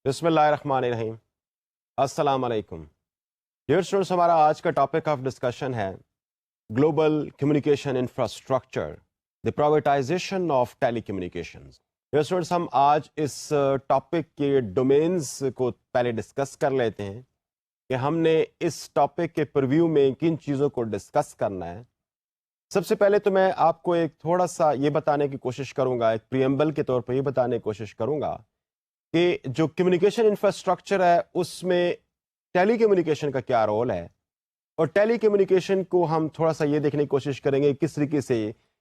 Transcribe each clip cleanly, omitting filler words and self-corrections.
بسم اللہ الرحمن الرحیم۔ السلام علیکم ڈیئر اسٹوڈنٹس، ہمارا آج کا ٹاپک آف ڈسکشن ہے global communication infrastructure, the privatisation of telecommunications. Dear students, ہم آج اس ٹاپک کے ڈومینز کو پہلے ڈسکس کر لیتے ہیں کہ ہم نے اس ٹاپک کے پرویو میں کن چیزوں کو ڈسکس کرنا ہے۔ سب سے پہلے تو میں آپ کو ایک تھوڑا سا یہ بتانے کی کوشش کروں گا، ایک پریمبل کے طور پر یہ بتانے کی کوشش کروں گا کہ جو کمیونیکیشن انفراسٹرکچر ہے اس میں ٹیلی کمیونیکیشن کا کیا رول ہے، اور ٹیلی کمیونیکیشن کو ہم تھوڑا سا یہ دیکھنے کی کوشش کریں گے کس طریقے سے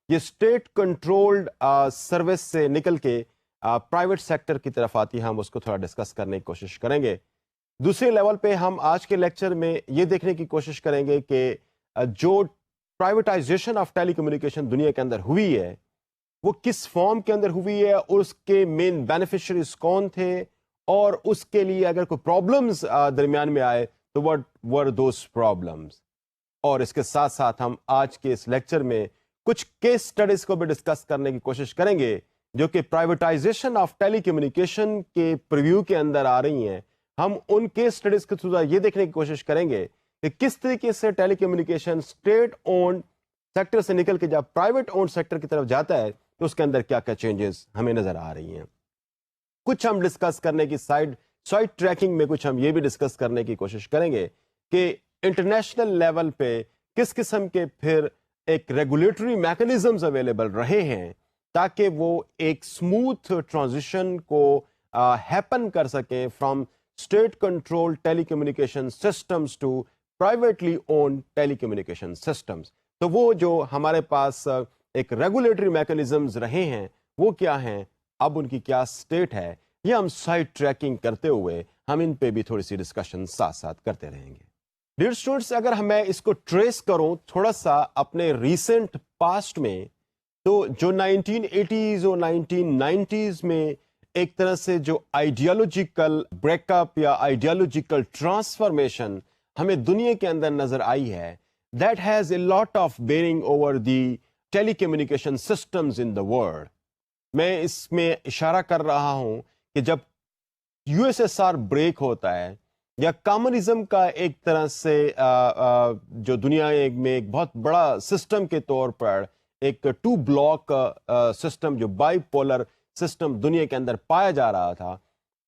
یہ اسٹیٹ کنٹرولڈ سروس سے نکل کے پرائیویٹ سیکٹر کی طرف آتی ہے، ہم اس کو تھوڑا ڈسکس کرنے کی کوشش کریں گے۔ دوسرے لیول پہ ہم آج کے لیکچر میں یہ دیکھنے کی کوشش کریں گے کہ جو پرائیویٹائزیشن آف ٹیلی کمیونیکیشن دنیا کے اندر ہوئی ہے وہ کس فارم کے اندر ہوئی ہے، اور اس کے مین بینیفیشریز کون تھے، اور اس کے لیے اگر کوئی پرابلمز درمیان میں آئے تو what were those problems۔ اور اس کے ساتھ ساتھ ہم آج کے اس لیکچر میں کچھ کیس سٹڈیز کو بھی ڈسکس کرنے کی کوشش کریں گے جو کہ پرائیویٹائزیشن آف ٹیلی کمیونیکیشن کے پریویو کے اندر آ رہی ہیں۔ ہم ان کیس سٹڈیز کے تھرو یہ دیکھنے کی کوشش کریں گے کہ کس طریقے سے ٹیلی کمیونیکیشن اسٹیٹ اونڈ سیکٹر سے نکل کے جب پرائیویٹ اونڈ سیکٹر کی طرف جاتا ہے تو اس کے اندر کیا کیا چینجز ہمیں نظر آ رہی ہیں۔ کچھ ہم ڈسکس کرنے کی سائڈ ٹریکنگ میں کچھ ہم یہ بھی ڈسکس کرنے کی کوشش کریں گے کہ انٹرنیشنل لیول پہ کس قسم کے پھر ایک ریگولیٹری میکنزمز اویلیبل رہے ہیں تاکہ وہ ایک سموتھ ٹرانزیشن کو ہیپن کر سکیں from state control telecommunication systems to privately owned telecommunication systems. تو وہ جو ہمارے پاس ایک ریگولیٹری میکنزمز رہے ہیں وہ کیا ہیں، اب ان کی کیا سٹیٹ ہے، یہ ہم سائڈ ٹریکنگ کرتے ہوئے ہم ان پہ بھی تھوڑی سی ڈسکشن ساتھ ساتھ کرتے رہیں گے۔ ڈیئر اسٹوڈنٹس، اگر میں اس کو ٹریس کروں تھوڑا سا اپنے ریسنٹ پاسٹ میں، تو جو 1980s اور 1990s میں ایک طرح سے جو آئیڈیالوجیکل بریک اپ یا آئیڈیالوجیکل ٹرانسفارمیشن ہمیں دنیا کے اندر نظر آئی ہے، that has a lot of bearing over the telecommunication systems in the world۔ میں اس میں اشارہ کر رہا ہوں کہ جب U S S R break ہوتا ہے یا کامونزم کا ایک طرح سے جو دنیا میں ایک بہت بڑا سسٹم کے طور پر ایک ٹو بلاک سسٹم، جو بائی پولر سسٹم دنیا کے اندر پایا جا رہا تھا،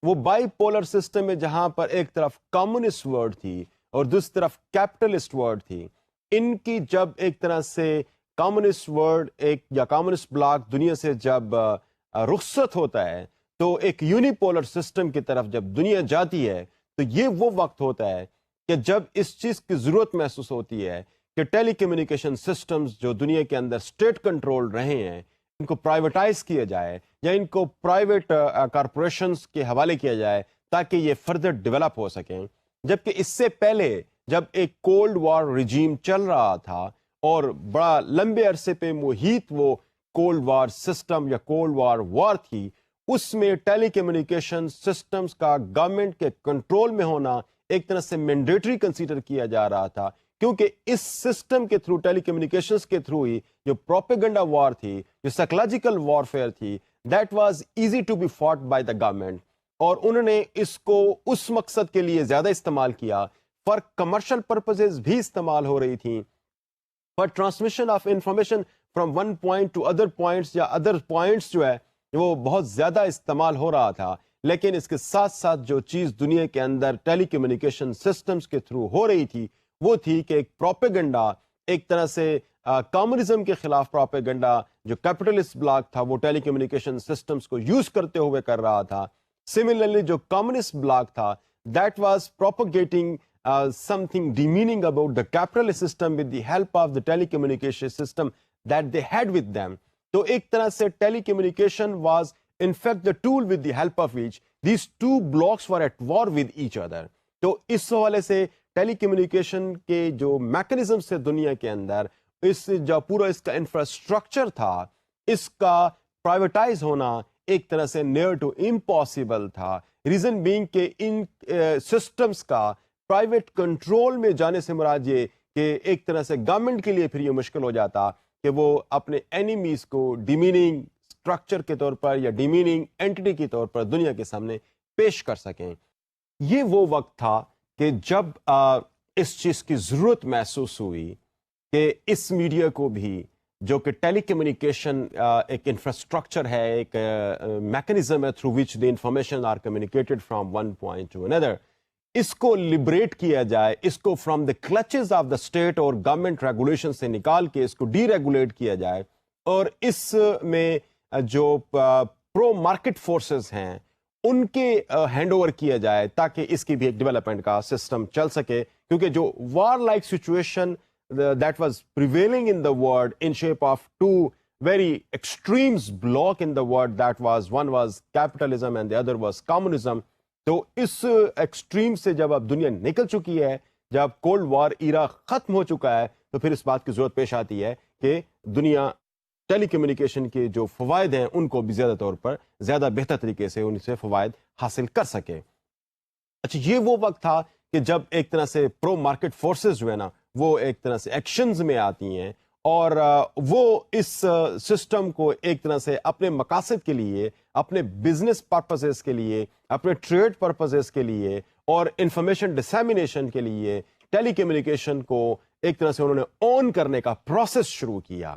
وہ بائی پولر سسٹم میں جہاں پر ایک طرف کمیونسٹ ورلڈ تھی اور دوسری طرف کیپٹلسٹ ورلڈ تھی، ان کی جب ایک طرح سے کمیونسٹ ورلڈ ایک یا کمیونسٹ بلاک دنیا سے جب رخصت ہوتا ہے تو ایک یونیپولر سسٹم کی طرف جب دنیا جاتی ہے تو یہ وہ وقت ہوتا ہے کہ جب اس چیز کی ضرورت محسوس ہوتی ہے کہ ٹیلی کمیونیکیشن سسٹمز جو دنیا کے اندر اسٹیٹ کنٹرول رہے ہیں ان کو پرائیویٹائز کیا جائے یا ان کو پرائیویٹ کارپوریشنز کے حوالے کیا جائے تاکہ یہ فردر ڈیولپ ہو سکیں۔ جبکہ اس سے پہلے جب ایک کولڈ وار رجیم چل رہا تھا اور بڑا لمبے عرصے پہ محیط وہ کولڈ وار سسٹم یا کولڈ وار تھی، اس میں ٹیلی کمیونیکیشن سسٹمز کا گورنمنٹ کے کنٹرول میں ہونا ایک طرح سے مینڈیٹری کنسیڈر کیا جا رہا تھا، کیونکہ اس سسٹم کے تھرو، ٹیلی کمیونیکیشنز کے تھرو ہی جو پروپیگنڈا وار تھی، جو سائیکولوجیکل وارفیئر تھی، that was easy to be fought by the government, اور انہوں نے اس کو اس مقصد کے لیے زیادہ استعمال کیا، فار کمرشل پرپزز بھی استعمال ہو رہی تھیں، for transmission of information from one point to other points یا ادر پوائنٹس جو ہے وہ بہت زیادہ استعمال ہو رہا تھا۔ لیکن اس کے ساتھ ساتھ جو چیز دنیا کے اندر ٹیلی کمیونیکیشن سسٹمز کے تھرو ہو رہی تھی وہ تھی کہ ایک پروپیگنڈا، ایک طرح سے کمیونزم کے خلاف پروپیگنڈا جو کیپٹلسٹ بلاک تھا وہ ٹیلی کمیونیکیشن سسٹمز کو یوز کرتے ہوئے کر رہا تھا۔ سملرلی جو کمیونسٹ بلاک تھا that was propagating something demeaning about the capitalist system with the help of the telecommunication system that they had with them۔ تو ایک طرح سے telecommunication was in fact the tool with the help of which these two blocks were at war with each other۔ تو اس حوالے سے ٹیلی communication کے جو mechanism سے دنیا کے اندر اس جو پورا اس کا انفراسٹرکچر تھا اس کا پرائیویٹائز ہونا ایک طرح سے نیئر ٹو امپاسبل تھا۔ ریزن بینگ کہ ان سسٹمز کا پرائیویٹ کنٹرول میں جانے سے مراد یہ کہ ایک طرح سے گورنمنٹ کے لیے پھر یہ مشکل ہو جاتا کہ وہ اپنے اینیمیز کو ڈیمیننگ اسٹرکچر کے طور پر یا ڈیمیننگ اینٹی کے طور پر دنیا کے سامنے پیش کر سکیں. یہ وہ وقت تھا کہ جب اس چیز کی ضرورت محسوس ہوئی کہ اس میڈیا کو بھی, جو کہ ٹیلی کمیونیکیشن ایک انفراسٹرکچر ہے, ایک میکنزم ہے through which the information are communicated from one point to another, اس کو لبریٹ کیا جائے, اس کو from the clutches of the state اور گورنمنٹ ریگولیشن سے نکال کے اس کو ڈی ریگولیٹ کیا جائے, اور اس میں جو پرو مارکیٹ فورسز ہیں ان کے ہینڈ اوور کیا جائے تاکہ اس کی بھی ایک ڈیولپمنٹ کا سسٹم چل سکے. کیونکہ جو war like situation that was prevailing in the world in shape of two very extremes block in the world, that was one was capitalism and the other was communism. تو اس extreme سے جب اب دنیا نکل چکی ہے, جب کولڈ وار ایرا ختم ہو چکا ہے, تو پھر اس بات کی ضرورت پیش آتی ہے کہ دنیا ٹیلی کمیونیکیشن کے جو فوائد ہیں ان کو بھی زیادہ طور پر زیادہ بہتر طریقے سے ان سے فوائد حاصل کر سکے. اچھا, یہ وہ وقت تھا کہ جب ایک طرح سے پرو مارکیٹ فورسز جو ہے نا وہ ایک طرح سے ایکشنز میں آتی ہیں, اور وہ اس سسٹم کو ایک طرح سے اپنے مقاصد کے لیے, اپنے بزنس پرپسز کے لیے, اپنے ٹریڈ پرپسز کے لیے اور انفارمیشن ڈسیمینیشن کے لیے ٹیلی کمیونیکیشن کو ایک طرح سے انہوں نے اون کرنے کا پروسیس شروع کیا.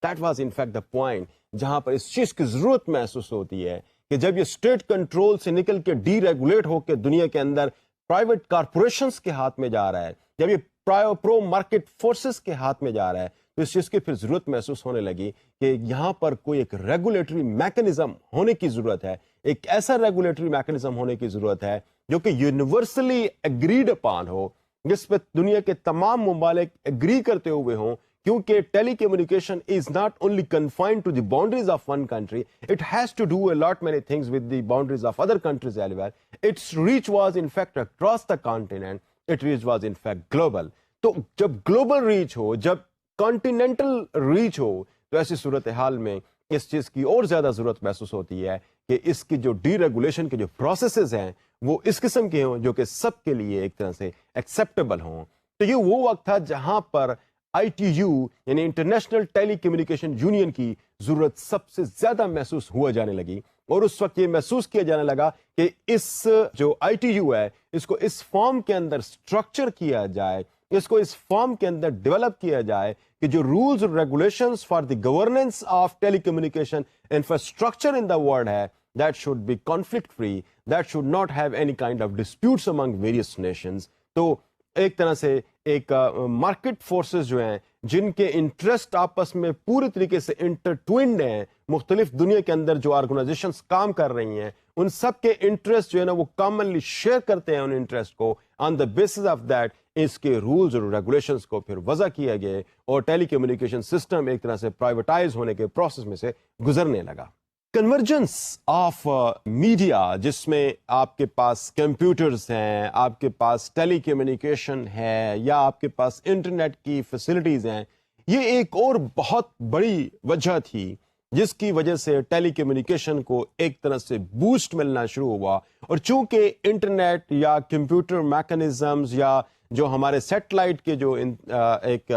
That was in fact the point جہاں پر اس چیز کی ضرورت محسوس ہوتی ہے کہ جب یہ اسٹیٹ کنٹرول سے نکل کے ڈی ریگولیٹ ہو کے دنیا کے اندر پرائیویٹ کارپوریشنز کے ہاتھ میں جا رہا ہے, جب یہ پرو مارکیٹ فورسز کے ہاتھ میں جا رہا ہے, تو اس چیز کی پھر ضرورت محسوس ہونے لگی کہ یہاں پر کوئی ایک ریگولیٹری میکنزم ہونے کی ضرورت ہے, ایک ایسا ریگولیٹری میکنزم ہونے کی ضرورت ہے جو کہ یونیورسلی اگریڈ اپان ہو, جس پہ دنیا کے تمام ممالک اگری کرتے ہوئے ہوں. کیونکہ telecommunication is not only confined to the boundaries of one country, it has to do a lot many things with the boundaries of other countries ایل ویئر. Its reach was in fact across the continent, it reach was in fact global. تو جب global reach ہو, جب continental reach ہو, تو ایسی صورتحال میں اس چیز کی اور زیادہ ضرورت محسوس ہوتی ہے کہ اس کی جو ڈی ریگولیشن کے جو پروسیسز ہیں وہ اس قسم کے ہوں جو کہ سب کے لیے ایک طرح سے ایکسیپٹیبل ہوں. تو یہ وہ وقت تھا جہاں پر آئی ٹی یو یعنی انٹرنیشنل ٹیلی کمیونیکیشن یونین کی ضرورت سب سے زیادہ محسوس ہوا جانے لگی, اور اس وقت یہ محسوس کیا جانے لگا کہ اس جو آئی ٹی یو ہے اس کو اس فارم کے اندر اسٹرکچر کیا جائے, اس کو اس فارم کے اندر ڈیولپ کیا جائے کہ جو رولز اور regulations for the governance of telecommunication infrastructure in the world ہے, that should be conflict free, that should not have any kind of disputes among various nations. تو ایک طرح سے ایک مارکیٹ فورسز جو ہیں جن کے انٹرسٹ آپس میں پوری طریقے سے انٹرٹوئنڈ ہیں, مختلف دنیا کے اندر جو آرگنائزیشنز کام کر رہی ہیں ان سب کے انٹرسٹ جو ہے نا وہ کامنلی شیئر کرتے ہیں ان انٹرسٹ کو, آن دا بیسس آف دیٹ اس کے رولز اور ریگولیشنز کو پھر وضع کیا گئے, اور ٹیلی کمیونیکیشن سسٹم ایک طرح سے پرائیویٹائز ہونے کے پروسیس میں سے گزرنے لگا. کنورجنس آف میڈیا, جس میں آپ کے پاس کمپیوٹرز ہیں, آپ کے پاس ٹیلی کمیونیکیشن ہے, یا آپ کے پاس انٹرنیٹ کی فیسلٹیز ہیں, یہ ایک اور بہت بڑی وجہ تھی جس کی وجہ سے ٹیلی کمیونیکیشن کو ایک طرح سے بوسٹ ملنا شروع ہوا. اور چونکہ انٹرنیٹ یا کمپیوٹر میکنزمز یا جو ہمارے سیٹلائٹ کے جو ایک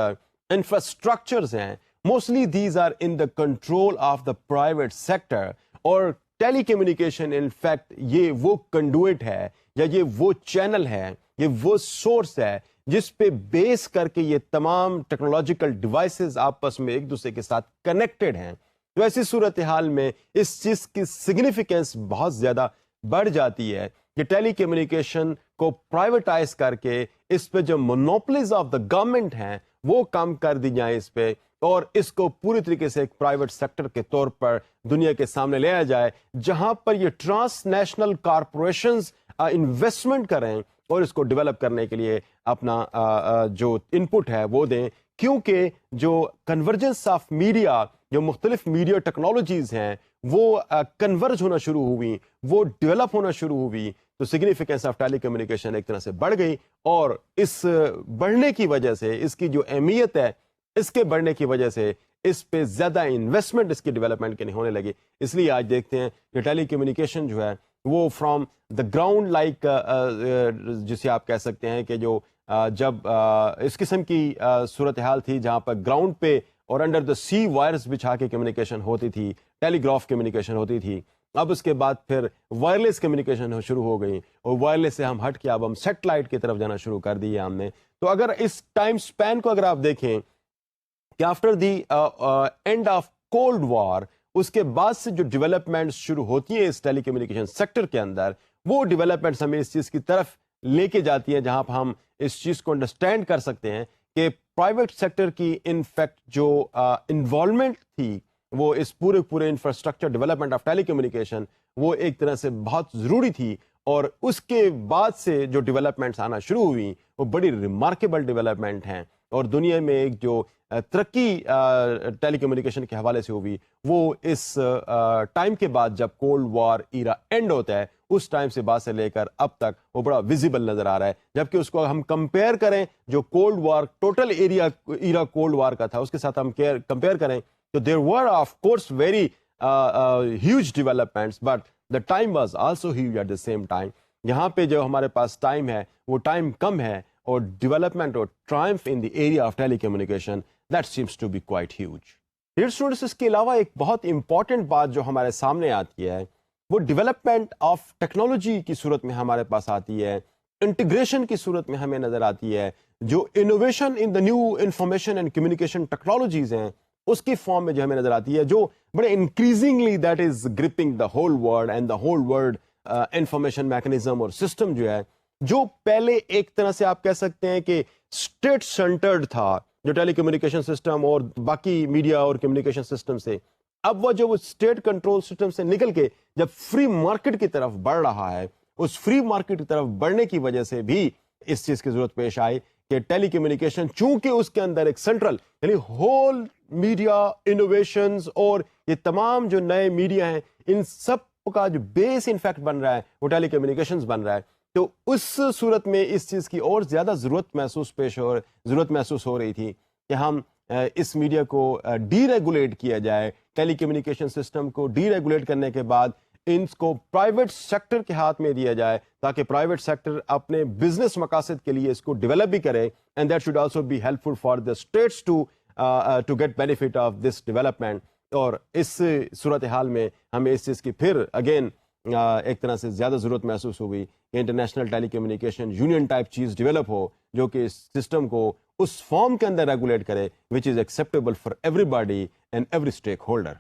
انفراسٹرکچرز ہیں, mostly these are in the control of the private sector, اور ٹیلی کمیونیکیشن ان فیکٹ یہ وہ کنڈوئٹ ہے یا یہ وہ چینل ہے, یہ وہ سورس ہے جس پہ بیس کر کے یہ تمام ٹیکنالوجیکل ڈیوائسز آپس میں ایک دوسرے کے ساتھ کنیکٹڈ ہیں. تو ایسی صورتحال میں اس چیز کی سگنیفیکینس بہت زیادہ بڑھ جاتی ہے کہ ٹیلی کمیونیکیشن کو پرائیویٹائز کر کے اس پہ جو مونوپلیز آف دا گورنمنٹ ہیں وہ کم کر دی جائیں اس پہ, اور اس کو پوری طریقے سے ایک پرائیویٹ سیکٹر کے طور پر دنیا کے سامنے لے آیا جائے, جہاں پر یہ ٹرانس نیشنل کارپوریشنز انویسٹمنٹ کریں اور اس کو ڈیولپ کرنے کے لیے اپنا جو ان پٹ ہے وہ دیں. کیونکہ جو کنورجنس آف میڈیا, جو مختلف میڈیا ٹیکنالوجیز ہیں وہ کنورج ہونا شروع ہوئی, وہ ڈیولپ ہونا شروع ہوئی, تو سگنیفیکینس آف ٹیلی کمیونیکیشن ایک طرح سے بڑھ گئی, اور اس بڑھنے کی وجہ سے اس کی جو اہمیت ہے اس کے بڑھنے کی وجہ سے اس پہ زیادہ انویسٹمنٹ اس کی ڈیولپمنٹ کے نہیں ہونے لگی. اس لیے آج دیکھتے ہیں کہ ٹیلی کمیونیکیشن جو ہے وہ فرام دا گراؤنڈ لائک جسے آپ کہہ سکتے ہیں کہ جو جب اس قسم کی صورتحال تھی جہاں پر گراؤنڈ پہ اور انڈر دا سی وائرز بچھا کے کمیونیکیشن ہوتی تھی, ٹیلی گراف کمیونیکیشن ہوتی تھی, اب اس کے بعد پھر وائرلیس کمیونیکیشن شروع ہو گئی, اور وائرلیس سے ہم ہٹ کے اب ہم سیٹلائٹ کی طرف جانا شروع کر دیا ہم نے. تو اگر اس ٹائم سپین کو اگر آپ دیکھیں کہ after the end of cold war, اس کے بعد سے جو ڈیولپمنٹ شروع ہوتی ہیں اس ٹیلی کمیونیکیشن سیکٹر کے اندر, وہ ڈیولپمنٹس ہمیں اس چیز کی طرف لے کے جاتی ہیں جہاں پر ہم اس چیز کو انڈرسٹینڈ کر سکتے ہیں کہ پرائیویٹ سیکٹر کی انفیکٹ جو انوالومنٹ تھی وہ اس پورے infrastructure development of telecommunication, وہ ایک طرح سے بہت ضروری تھی. اور اس کے بعد سے جو ڈیولپمنٹس آنا شروع ہوئی وہ بڑی ریمارکیبل ڈیولپمنٹ ہیں, اور دنیا میں ایک جو ترقی ٹیلی کمیونیکیشن کے حوالے سے ہوئی وہ اس ٹائم کے بعد جب کولڈ وار ایرا اینڈ ہوتا ہے اس ٹائم سے بعد سے لے کر اب تک وہ بڑا ویزیبل نظر آ رہا ہے. جبکہ اس کو ہم کمپیئر کریں جو cold war total era cold war کا تھا اس کے ساتھ ہم کمپیئر کریں تو there were of course very huge developments, but the time was also huge at the same time. یہاں پہ جو ہمارے پاس ٹائم ہے وہ ٹائم کم ہے, اور ڈیولپمنٹ اور triumph in the area of telecommunication that seems to be quite huge. Dear students, اس کے علاوہ ایک بہت امپورٹنٹ بات جو ہمارے سامنے آتی ہے وہ ڈیولپمنٹ آف ٹیکنالوجی کی صورت میں ہمارے پاس آتی ہے, انٹیگریشن کی صورت میں ہمیں نظر آتی ہے. جو innovation in the new information and communication technologies ہیں اس کی فارم میں جو ہمیں نظر آتی ہے, جو بڑے increasingly that is gripping the whole world and the whole world information mechanism اور سسٹم جو ہے, جو پہلے ایک طرح سے آپ کہہ سکتے ہیں کہ اسٹیٹ سینٹرڈ تھا جو ٹیلی کمیونیکیشن سسٹم اور باقی میڈیا اور کمیونیکیشن سسٹم سے, اب وہ جو اسٹیٹ کنٹرول سسٹم سے نکل کے جب فری مارکیٹ کی طرف بڑھ رہا ہے, اس فری مارکیٹ کی طرف بڑھنے کی وجہ سے بھی اس چیز کی ضرورت پیش آئی کہ ٹیلی کمیونیکیشن چونکہ اس کے اندر ایک سینٹرل یعنی ہول میڈیا انوویشنز اور یہ تمام جو نئے میڈیا ہیں ان سب کا جو بیس انفیکٹ بن رہا ہے وہ ٹیلی کمیونیکیشنز بن رہا ہے. تو اس صورت میں اس چیز کی اور زیادہ ضرورت محسوس ہو رہی تھی کہ ہم اس میڈیا کو ڈی ریگولیٹ کیا جائے. ٹیلی کمیونیکیشن سسٹم کو ڈی ریگولیٹ کرنے کے بعد ان کو پرائیویٹ سیکٹر کے ہاتھ میں دیا جائے تاکہ پرائیویٹ سیکٹر اپنے بزنس مقاصد کے لیے اس کو ڈیولپ بھی کرے, and that should also be helpful for the states to get benefit of this development. اور اس صورتحال میں ہمیں اس چیز کی پھر اگین ایک طرح سے زیادہ ضرورت محسوس ہوئی کہ انٹرنیشنل ٹیلی کمیونیکیشن یونین ٹائپ چیز ڈیولپ ہو جو کہ اس سسٹم کو اس فارم کے اندر ریگولیٹ کرے which is acceptable for everybody and every stakeholder.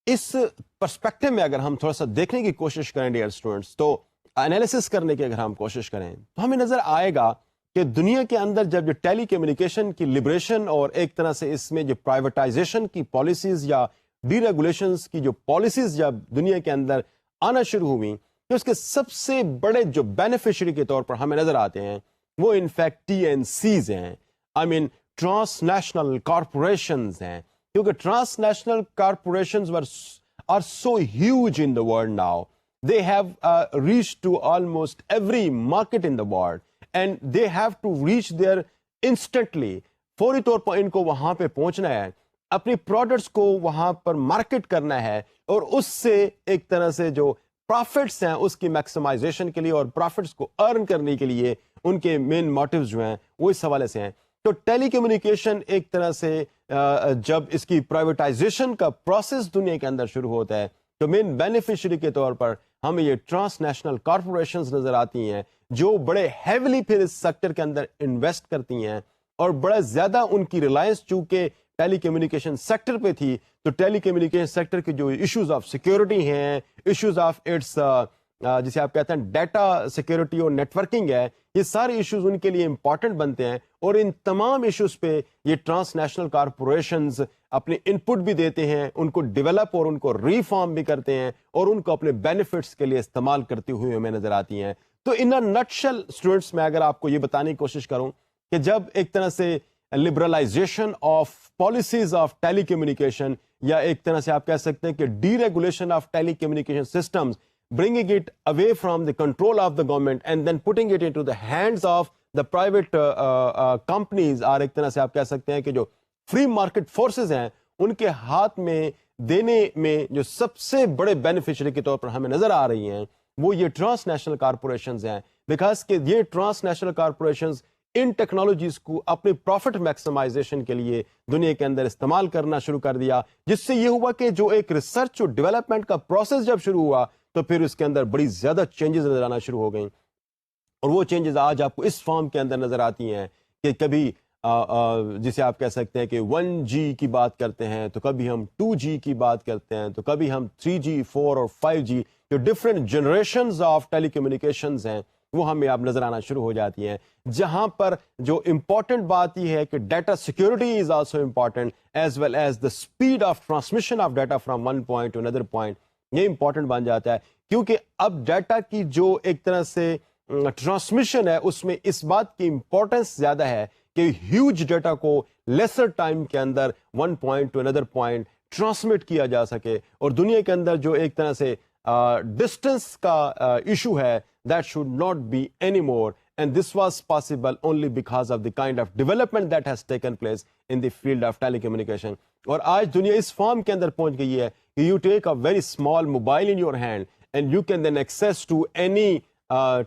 اس پرسپیکٹو میں اگر ہم تھوڑا سا دیکھنے کی کوشش کریں ڈیئر اسٹوڈنٹس, تو انالیسس کرنے کی اگر ہم کوشش کریں تو ہمیں نظر آئے گا کہ دنیا کے اندر جب جو ٹیلی کمیونیکیشن کی لبریشن اور ایک طرح سے اس میں جو پرائیویٹائزیشن کی پالیسیز یا ڈی ریگولیشنز کی جو پالیسیز جب دنیا کے اندر آنا شروع ہوئی, کہ اس کے سب سے بڑے جو بینیفیشری کے طور پر ہمیں نظر آتے ہیں وہ انفیکٹ ٹی این سیز ہیں, I mean transnational corporations ہیں, کیونکہ transnational corporations are so huge in the world now. They have reached to almost every market in the world and they have to reach there instantly. فوری طور پر ان کو وہاں پہ پہنچنا ہے, اپنی پروڈکٹس کو وہاں پر مارکیٹ کرنا ہے, اور اس سے ایک طرح سے جو پروفٹس ہیں اس کی میکسیمائزیشن کے لیے اور پروفٹس کو ارن کرنے کے لیے ان کے مین موٹیوز جو ہیں وہ اس حوالے سے ہیں. تو ٹیلی کمیونیکیشن ایک طرح سے جب اس کی پرائیویٹائزیشن کا پروسیس دنیا کے اندر شروع ہوتا ہے تو مین بینیفیشری کے طور پر ہمیں یہ ٹرانس نیشنل کارپوریشنز نظر آتی ہیں جو بڑے ہیویلی پھر اس سیکٹر کے اندر انویسٹ کرتی ہیں, اور بڑا زیادہ ان کی ریلائنس چونکہ ٹیلی کمیونیکیشن سیکٹر پہ تھی, تو ٹیلی کمیونیکیشن سیکٹر کے جو ایشوز آف سیکیورٹی ہیں, ایشوز آف اٹس جسے آپ کہتے ہیں ڈیٹا سیکیورٹی اور نیٹورکنگ ہے, یہ سارے ایشوز ان کے لیے امپورٹنٹ بنتے ہیں, اور ان تمام ایشوز پہ یہ ٹرانس نیشنل کارپوریشنز اپنے ان پٹ بھی دیتے ہیں, ان کو ڈیولپ اور ان کو ریفارم بھی کرتے ہیں, اور ان کو اپنے بینیفٹس کے لیے استعمال کرتے ہوئے ہمیں نظر آتی ہیں. تو ان نٹشل اسٹوڈنٹس میں اگر آپ کو یہ بتانے کی کوشش کروں کہ جب ایک طرح سے liberalisation of policies of telecommunication, یا ایک طرح سے آپ کہہ سکتے ہیں کہ deregulation of telecommunication systems, bringing it away from the control of the government and then putting it into the hands of the private companies, اور ایک طرح سے آپ کہہ سکتے ہیں کہ جو فری مارکیٹ فورسز ہیں ان کے ہاتھ میں دینے میں جو سب سے بڑے بینیفیشری کے طور پر ہمیں نظر آ رہی ہیں وہ یہ ٹرانس نیشنل کارپوریشنز ہیں, بیکاز کہ یہ ٹرانس نیشنل کارپوریشنز ان ٹیکنالوجیز کو اپنے پروفٹ میکسیمائزیشن کے لیے دنیا کے اندر استعمال کرنا شروع کر دیا، جس سے یہ ہوا کہ جو ایک ریسرچ اور ڈیولپمنٹ کا پروسیس جب شروع ہوا تو پھر اس کے اندر بڑی زیادہ چینجز نظر آنا شروع ہو گئیں، اور وہ چینجز آج آپ کو اس فارم کے اندر نظر آتی ہیں کہ کبھی جسے آپ کہہ سکتے ہیں کہ 1G کی بات کرتے ہیں، تو کبھی ہم 2G کی بات کرتے ہیں، تو کبھی ہم 3G 4 اور 5G، جو different generations of telecommunications ہیں وہ ہمیں اب نظر آنا شروع ہو جاتی ہیں، جہاں پر جو امپورٹنٹ بات یہ ہے کہ data security is also important as well as the speed of transmission of data from one point to another point, یہ امپورٹنٹ بن جاتا ہے، کیونکہ اب ڈیٹا کی جو ایک طرح سے ٹرانسمیشن ہے اس میں اس بات کی امپورٹنس زیادہ ہے کہ ہیوج ڈیٹا کو لیسر ٹائم کے اندر one point to another point transmit کیا جا سکے، اور دنیا کے اندر جو ایک طرح سے ڈسٹینس کا ایشو ہے that should not be any more, and this was possible only because of the kind of development that has taken place in the field of telecommunication. اور آج دنیا اس فارم کے اندر پہنچ گئی ہے کہ you take a very small mobile in your hand and you can then access to any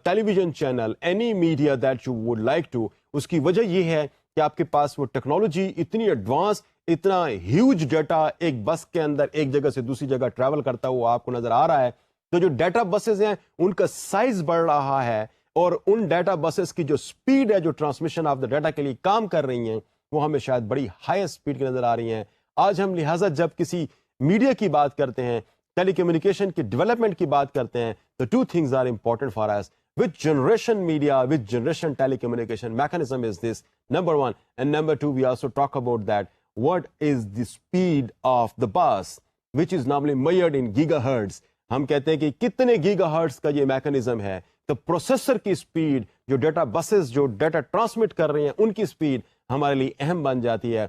television channel, any media that you would like to. اس کی وجہ یہ ہے کہ آپ کے پاس وہ ٹیکنالوجی اتنی ایڈوانس، اتنا ہیوج ڈیٹا ایک بس کے اندر ایک جگہ سے دوسری جگہ ٹریول کرتا ہوا آپ کو نظر آ رہا ہے. تو جو ڈیٹا بسز ہیں ان کا سائز بڑھ رہا ہے، اور ان ڈیٹا بسز کی جو سپیڈ ہے جو ٹرانسمیشن آف دا ڈیٹا کے لیے کام کر رہی ہیں وہ ہمیں شاید بڑی ہائی سپیڈ کی نظر آ رہی ہیں. آج ہم لہٰذا جب کسی میڈیا کی بات کرتے ہیں، ٹیلی کمیونیکیشن کی ڈیولپمنٹ کی بات کرتے ہیں، تو two things are important for us. Which generation media, which generation telecommunication mechanism is this? Number one. And number two, we also talk about that. What is the speed of the bus, which is normally measured in gigahertz? ہم کہتے ہیں کہ کتنے giga hertz کا یہ mechanism ہے. تو processor کی سپیڈ، جو ڈیٹا بسز جو ڈیٹا ٹرانسمٹ کر رہی ہیں ان کی سپیڈ ہمارے لیے اہم بن جاتی ہے.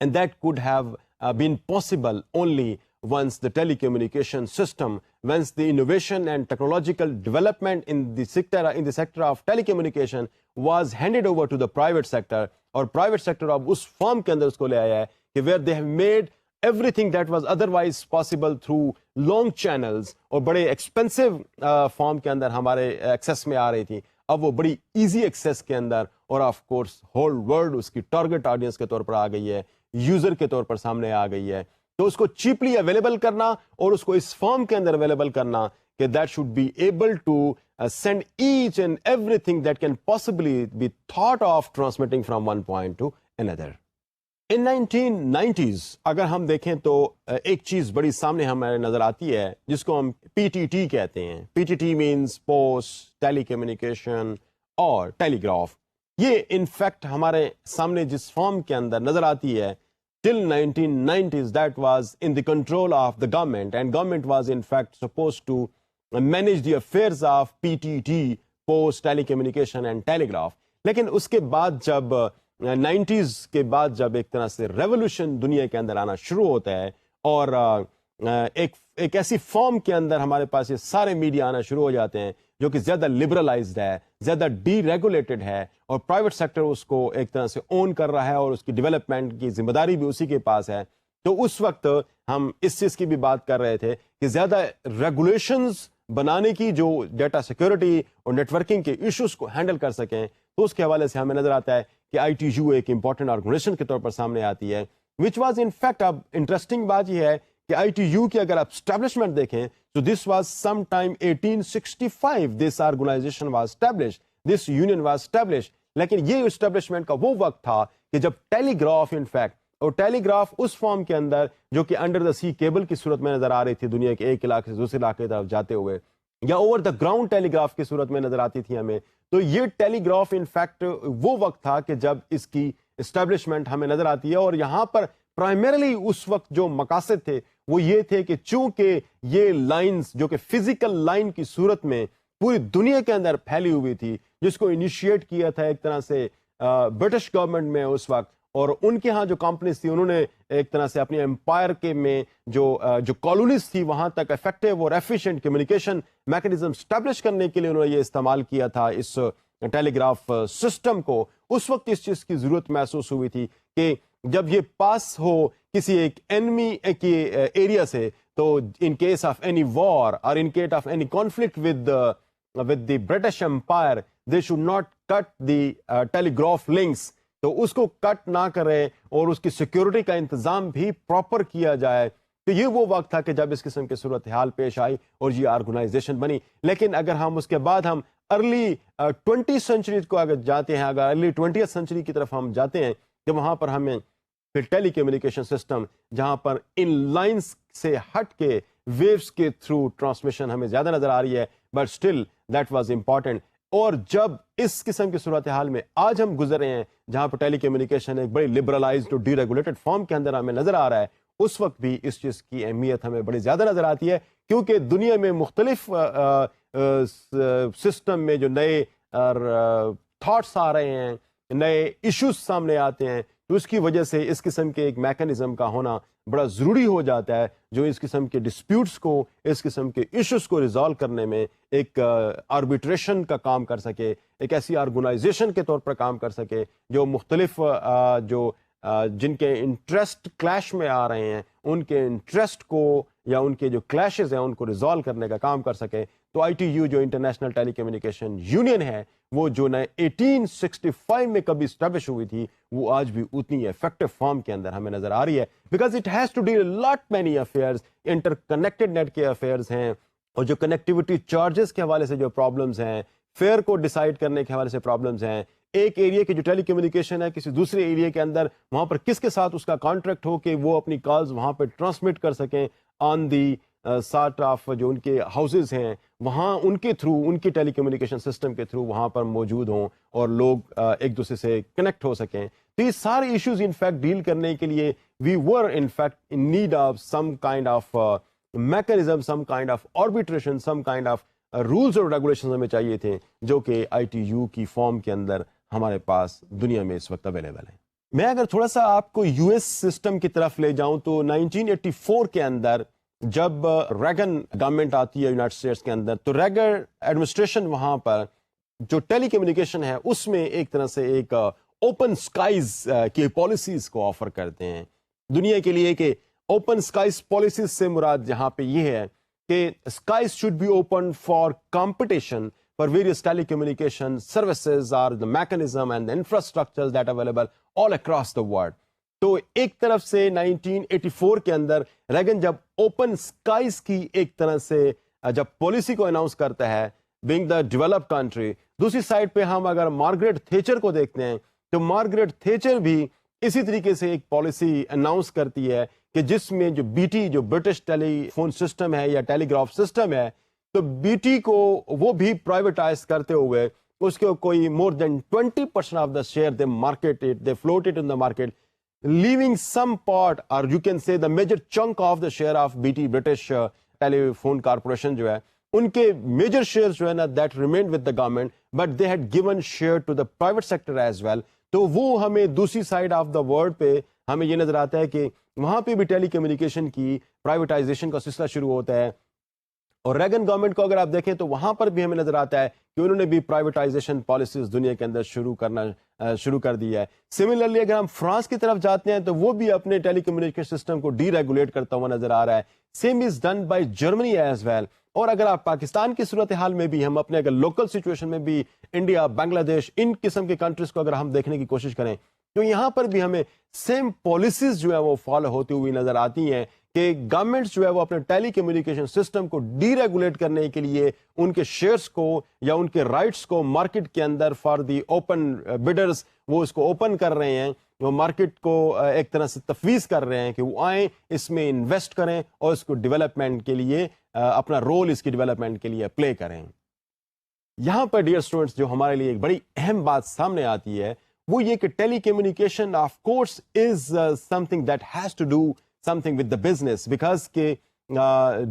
And that could have been possible only once the telecommunication system, once the innovation and technological development in the sector of telecommunication was handed over to the private sector, اور private sector اب اس form کے اندر اس کو لے آیا ہے کہ where they have made everything that was otherwise possible through long channels اور بڑے ایکسپینسو فارم کے اندر ہمارے ایکسیس میں آ رہی تھی، اب وہ بڑی ایزی ایکسیس کے اندر، اور آف کورس ہول ورلڈ اس کی ٹارگٹ آڈینس کے طور پر آ گئی ہے، یوزر کے طور پر سامنے آ گئی ہے. تو اس کو چیپلی اویلیبل کرنا اور اس کو اس فارم کے اندر اویلیبل کرنا کہ that should be able to send each and everything that can possibly be thought of transmitting from one point to other. In 1990s اگر ہم دیکھیں تو ایک چیز بڑی سامنے ہمارے نظر آتی ہے جس کو ہم PTT کہتے ہیں. PTT مینس پوسٹ ٹیلی کمیونیکیشن اور ٹیلی گراف. یہ انفیکٹ ہمارے سامنے جس فارم کے اندر نظر آتی ہے till 1990s that was in the control of the government, and government was in fact supposed to manage the affairs of PTT, post telecommunication and telegraph. لیکن اس کے بعد جب 90s کے بعد جب ایک طرح سے ریولوشن دنیا کے اندر آنا شروع ہوتا ہے اور ایک ایسی فارم کے اندر ہمارے پاس یہ سارے میڈیا آنا شروع ہو جاتے ہیں جو کہ زیادہ لبرلائزڈ ہے، زیادہ ڈی ریگولیٹڈ ہے، اور پرائیویٹ سیکٹر اس کو ایک طرح سے اون کر رہا ہے اور اس کی ڈیولپمنٹ کی ذمہ داری بھی اسی کے پاس ہے. تو اس وقت ہم اس چیز کی بھی بات کر رہے تھے کہ زیادہ ریگولیشنز بنانے کی جو ڈیٹا سیکورٹی اور نیٹ ورکنگ کے ایشوز کو ہینڈل کر سکیں. تو اس کے حوالے سے ہمیں نظر آتا ہے کہ ITU ایک امپورٹنٹ آرگنائزیشن کے طور پر سامنے آتی ہے، وچ واز ان فیکٹ. اب انٹرسٹنگ بات یہ ہے کہ ITU کی اگر آپ اسٹیبلشمنٹ دیکھیں تو this was some time 1865 this organisation was established, this union was established. لیکن یہ اسٹیبلشمنٹ کا وہ وقت تھا کہ جب ٹیلی گراف انفیکٹ، اور ٹیلی گراف اس فارم کے اندر جو کہ انڈر دا سی کیبل کی صورت میں نظر آ رہی تھی دنیا کے ایک علاقے سے دوسرے علاقے کی طرف جاتے ہوئے، یا over the ground telegraph کی صورت میں نظر آتی تھی ہمیں. تو یہ ٹیلی گراف انفیکٹ وہ وقت تھا کہ جب اس کی اسٹیبلشمنٹ ہمیں نظر آتی ہے، اور یہاں پر پرائمرلی اس وقت جو مقاصد تھے وہ یہ تھے کہ چونکہ یہ لائنز جو کہ فزیکل لائن کی صورت میں پوری دنیا کے اندر پھیلی ہوئی تھی، جس کو انیشیٹ کیا تھا ایک طرح سے برٹش گورنمنٹ میں اس وقت، اور ان کے ہاں جو کمپنیز تھی انہوں نے ایک طرح سے اپنی امپائر کے میں جو کالونیز تھی وہاں تک افیکٹو اور ایفیشینٹ کمیونیکیشن میکانزم اسٹیبلش کرنے کے لیے انہوں نے یہ استعمال کیا تھا اس ٹیلی گراف سسٹم کو. اس وقت اس چیز کی ضرورت محسوس ہوئی تھی کہ جب یہ پاس ہو کسی ایک اینمی کے ایریا سے، تو in case of any war اور in case of any conflict with the British Empire, they should not cut the telegraph links, تو اس کو کٹ نہ کریں اور اس کی سیکیورٹی کا انتظام بھی پراپر کیا جائے. تو یہ وہ وقت تھا کہ جب اس قسم کی صورتحال پیش آئی اور یہ آرگنائزیشن بنی. لیکن اگر ہم اس کے بعد ہم ارلی 20 سینچری کو اگر جاتے ہیں, اگر ارلی 20th سینچری کی طرف ہم جاتے ہیں, کہ وہاں پر ہمیں پھر ٹیلی کمیونیکیشن سسٹم جہاں پر ان لائنس سے ہٹ کے ویوز کے تھرو ٹرانسمیشن ہمیں زیادہ نظر آ رہی ہے, but still that was important. اور جب اس قسم کی صورتحال میں آج ہم گزر رہے ہیں جہاں پر ٹیلی کمیونیکیشن ایک بڑی لبرلائزڈ اور ڈی ریگولیٹڈ فارم کے اندر ہمیں نظر آ رہا ہے, اس وقت بھی اس چیز کی اہمیت ہمیں بڑی زیادہ نظر آتی ہے, کیونکہ دنیا میں مختلف سسٹم میں جو نئے تھاٹس آ رہے ہیں, نئے ایشوز سامنے آتے ہیں, تو اس کی وجہ سے اس قسم کے ایک میکانزم کا ہونا بڑا ضروری ہو جاتا ہے جو اس قسم کے ڈسپیوٹس کو, اس قسم کے ایشوز کو ریزالو کرنے میں ایک آربیٹریشن کا کام کر سکے, ایک ایسی آرگنائزیشن کے طور پر کام کر سکے جو مختلف جن کے انٹرسٹ کلیش میں آ رہے ہیں ان کے انٹرسٹ کو یا ان کے جو کلیشز ہیں ان کو ریزالو کرنے کا کام کر سکے. تو آئی ٹی یو جو انٹرنیشنل ٹیلی کمیونیکیشن یونین ہے, وہ جو 1865 میں کبھی اسٹیبلش ہوئی تھی, وہ آج بھی اتنی افیکٹو فارم کے اندر ہمیں نظر آ رہی ہے, because it has to deal lot many affairs, interconnected net کے افیئرز ہیں, اور جو کنیکٹیوٹی چارجز کے حوالے سے جو پرابلمز ہیں, فیئر کو ڈیسائیڈ کرنے کے حوالے سے پرابلمز ہیں, ایک ایریا کی جو ٹیلی کمیونیکیشن ہے کسی دوسرے ایریا کے اندر, وہاں پر کس کے ساتھ اس کا کانٹریکٹ ہو کہ وہ اپنی کالز وہاں پہ ٹرانسمٹ کر سکیں آن دی سارٹ آف جو ان کے ہاؤسز ہیں وہاں ان کے تھرو, ان کی ٹیلی کمیونیکیشن سسٹم کے تھرو وہاں پر موجود ہوں اور لوگ ایک دوسرے سے کنیکٹ ہو سکیں. تو یہ سارے ایشوز انفیکٹ ڈیل کرنے کے لیے we were in fact in need of some kind of mechanism, some kind of arbitration, some kind of rules اور ریگولیشن ہمیں چاہیے تھے, جو کہ آئی ٹی یو کی فارم کے اندر ہمارے پاس دنیا میں اس وقت اویلیبل ہیں. میں اگر تھوڑا سا آپ کو یو ایس سسٹم کی طرف لے جاؤں تو 1984 کے اندر جب ریگن گورنمنٹ آتی ہے یونائٹڈ اسٹیٹس کے اندر, تو ریگن ایڈمنسٹریشن وہاں پر جو ٹیلی کمیونیکیشن ہے اس میں ایک طرح سے ایک اوپن اسکائز کی پالیسیز کو آفر کرتے ہیں دنیا کے لیے, کہ اوپن اسکائز پالیسیز سے مراد یہاں پہ یہ ہے کہ skies should be open for competition for various telecommunication services or the mechanism and the infrastructures that are available all across the world. تو ایک طرف سے 1984 کے اندر ریگن جب اوپن اسکائز کی ایک طرح سے جب پالیسی کو اناؤنس کرتا ہے being the developed country, دوسری سائڈ پہ ہم اگر مارگریٹ تھیچر کو دیکھتے ہیں تو مارگریٹ تھیچر بھی اسی طریقے سے ایک پالیسی اناؤنس کرتی ہے کہ جس میں جو بی ٹی جو برٹش ٹیلی فون سسٹم ہے یا ٹیلی گراف سسٹم ہے, تو بی ٹی کو وہ بھی پرائیویٹائز کرتے ہوئے اس کے کوئی more than 20% of the share they market it, they float it in the market, leaving some part اور you can say the major chunk of the share of B T British telephone corporation جو ہے ان کے major share جو ہے نا that remained with the government, but they had given share to the private sector as well. تو وہ ہمیں دوسری سائڈ آف دا ورلڈ پہ ہمیں یہ نظر آتا ہے کہ وہاں پہ بھی ٹیلی کمیونیکیشن کی پرائیویٹائزیشن کا سلسلہ شروع ہوتا ہے. اور ریگن گورنمنٹ کو اگر آپ دیکھیں تو وہاں پر بھی ہمیں نظر آتا ہے کہ انہوں نے بھی پرائیویٹائزیشن پالیسیز دنیا کے اندر شروع کر دی ہے. سملرلی اگر ہم فرانس کی طرف جاتے ہیں تو وہ بھی اپنے ٹیلی کمیونیکیشن سسٹم کو ڈی ریگولیٹ کرتا ہوا نظر آ رہا ہے. Same is done by Germany as well. اور اگر آپ پاکستان کی صورتحال میں بھی ہم اپنے اگر لوکل سچویشن میں بھی انڈیا, بنگلہ دیش, ان قسم کے کنٹریز کو اگر ہم دیکھنے کی کوشش کریں تو یہاں پر بھی ہمیں سیم پالیسیز جو ہے وہ فالو ہوتی ہوئی نظر آتی ہیں کہ گورنمنٹس جو ہے وہ اپنے ٹیلی کمیونیکیشن سسٹم کو ڈی ریگولیٹ کرنے کے لیے ان کے شیئرز کو یا ان کے رائٹس کو مارکیٹ کے اندر فار دی اوپن بڈرز وہ اس کو اوپن کر رہے ہیں, وہ مارکیٹ کو ایک طرح سے تفویض کر رہے ہیں کہ وہ آئیں اس میں انویسٹ کریں اور اس کو ڈیولپمنٹ کے لیے اپنا رول اس کی ڈیولپمنٹ کے لیے پلے کریں. یہاں پر ڈیئر اسٹوڈنٹس جو ہمارے لیے ایک بڑی اہم بات سامنے آتی ہے وہ یہ کہ telecommunication of course is something that has to do something with the business because کہ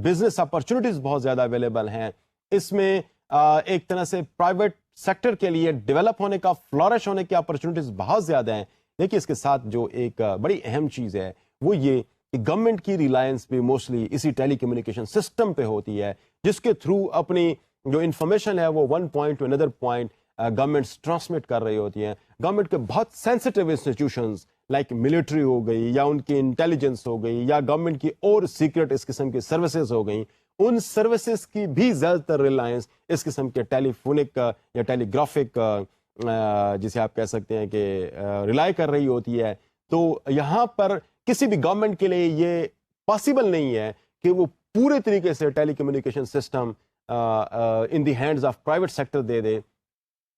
بزنس اپرچونیٹیز بہت زیادہ اویلیبل ہیں. اس میں ایک طرح سے پرائیویٹ سیکٹر کے لیے ڈیولپ ہونے کا, فلورش ہونے کی اپرچونیٹیز بہت زیادہ ہیں. لیکن اس کے ساتھ جو ایک بڑی اہم چیز ہے وہ یہ کہ گورنمنٹ کی ریلائنس بھی موسٹلی اسی ٹیلی کمیونیکیشن سسٹم پہ ہوتی ہے جس کے تھرو اپنی جو انفارمیشن ہے وہ one point to another point governments transmit کر رہی ہوتی ہیں. گورنمنٹ کے بہت سینسٹیو انسٹیٹیوشنز لائک ملٹری ہو گئی یا ان کی انٹیلیجنس ہو گئی یا گورنمنٹ کی اور سیکرٹ اس قسم کی سروسز ہو گئیں, ان سروسز کی بھی زیادہ تر ریلائنس اس قسم کے ٹیلی فونک یا ٹیلی گرافک جسے آپ کہہ سکتے ہیں کہ ریلائی کر رہی ہوتی ہے. تو یہاں پر کسی بھی گورنمنٹ کے لیے یہ پاسبل نہیں ہے کہ وہ پورے طریقے سے telecommunication system in the hands of private sector دے دے,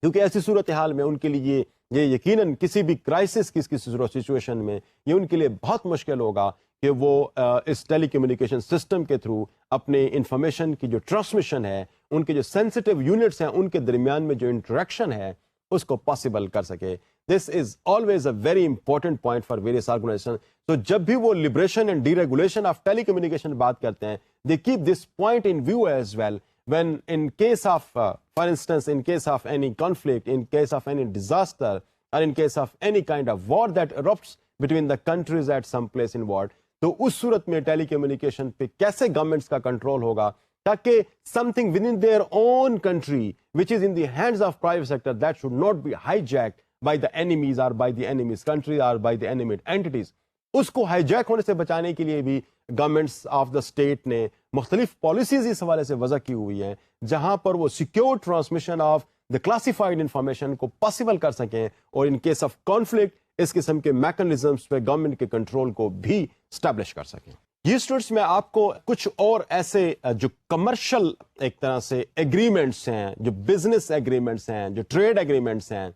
کیونکہ ایسی صورتحال میں ان کے لیے یہ یقیناً کسی بھی کرائسس کی سچویشن میں یہ ان کے لیے بہت مشکل ہوگا کہ وہ اس ٹیلی کمیونیکیشن سسٹم کے تھرو اپنے انفارمیشن کی جو ٹرانسمیشن ہے, ان کے جو سینسٹیو یونٹس ہیں ان کے درمیان میں جو انٹریکشن ہے اس کو پاسبل کر سکے. This is always a very important point for various organization. تو جب بھی وہ liberation and deregulation of telecommunication بات کرتے ہیں, they keep this point in view as well when in case of for instance in case of any conflict, in case of any disaster, or in case of any kind of war that erupts between the countries at some place in war, تو اس صورت میں ٹیلی communication پہ کیسے governments کا control ہوگا تاکہ something within their own country which is in the hands of private sector that should not be hijacked by the enemies or by the enemy's country or by the enemy entities, اس کو high Jack ہونے سے بچانے کے لیے بھی governments of the state نے مختلف policies اس حوالے سے وضع کی ہوئی ہیں جہاں پر وہ secure transmission of the classified information کو پاسبل کر سکیں, اور ان کیس آف کانفلکٹ اس قسم کے میکنزمس پہ گورنمنٹ کے کنٹرول کو بھی اسٹیبلش کر سکیں. یہ اسٹوڈنٹس میں آپ کو کچھ اور ایسے جو کمرشل ایک طرح سے ایگریمنٹس ہیں, جو بزنس ایگریمنٹس ہیں, جو ٹریڈ ایگریمنٹس ہیں,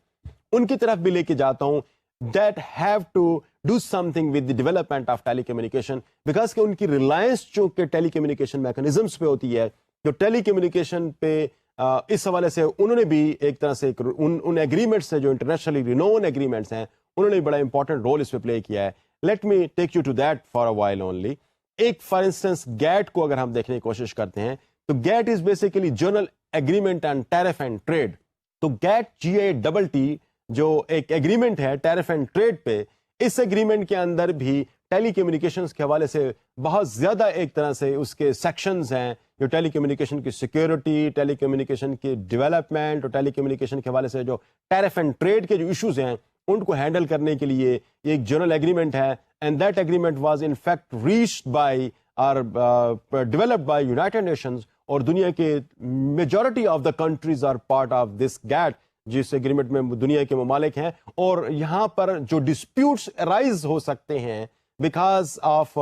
ان کی طرف بھی لے کے جاتا ہوں that have to do something with the development of telecommunication, because کہ ان کی ریلائنس چونکہ ٹیلی کمیونیکیشن میکنزمس پہ ہوتی ہے, جو ٹیلی کمیونیکیشن پہ اس حوالے سے انہوں نے بھی ایک طرح سے ان ایگریمنٹس سے جو انٹرنیشنلی رینون ایگریمنٹس ہیں انہوں نے بڑا امپورٹنٹ رول اس پہ پلے کیا ہے. Let me take you to that for a while only. ایک فار انسٹنس گیٹ کو اگر ہم دیکھنے کی کوشش کرتے ہیں تو GATT is basically General Agreement and Tariff and Trade. تو گیٹ GATT جو ایک ایگریمنٹ ہے ٹیرف اینڈ ٹریڈ پہ, اس ایگریمنٹ کے اندر بھی ٹیلی کمیونیکیشنز کے حوالے سے بہت زیادہ ایک طرح سے اس کے سیکشنز ہیں جو ٹیلی کمیونیکیشن کی سیکیورٹی, ٹیلی کمیونیکیشن کی ڈیولپمنٹ اور ٹیلی کمیونیکیشن کے حوالے سے جو ٹیرف اینڈ ٹریڈ کے جو ایشوز ہیں ان کو ہینڈل کرنے کے لیے یہ ایک جنرل ایگریمنٹ ہے. And that agreement was in fact reached by اور ڈیولپڈ بائی یونائٹڈ نیشنز, اور دنیا کے majority of the countries are part of this GATT, جس ایگریمنٹ میں دنیا کے ممالک ہیں. اور یہاں پر جو ڈسپیوٹس رائز ہو سکتے ہیں because of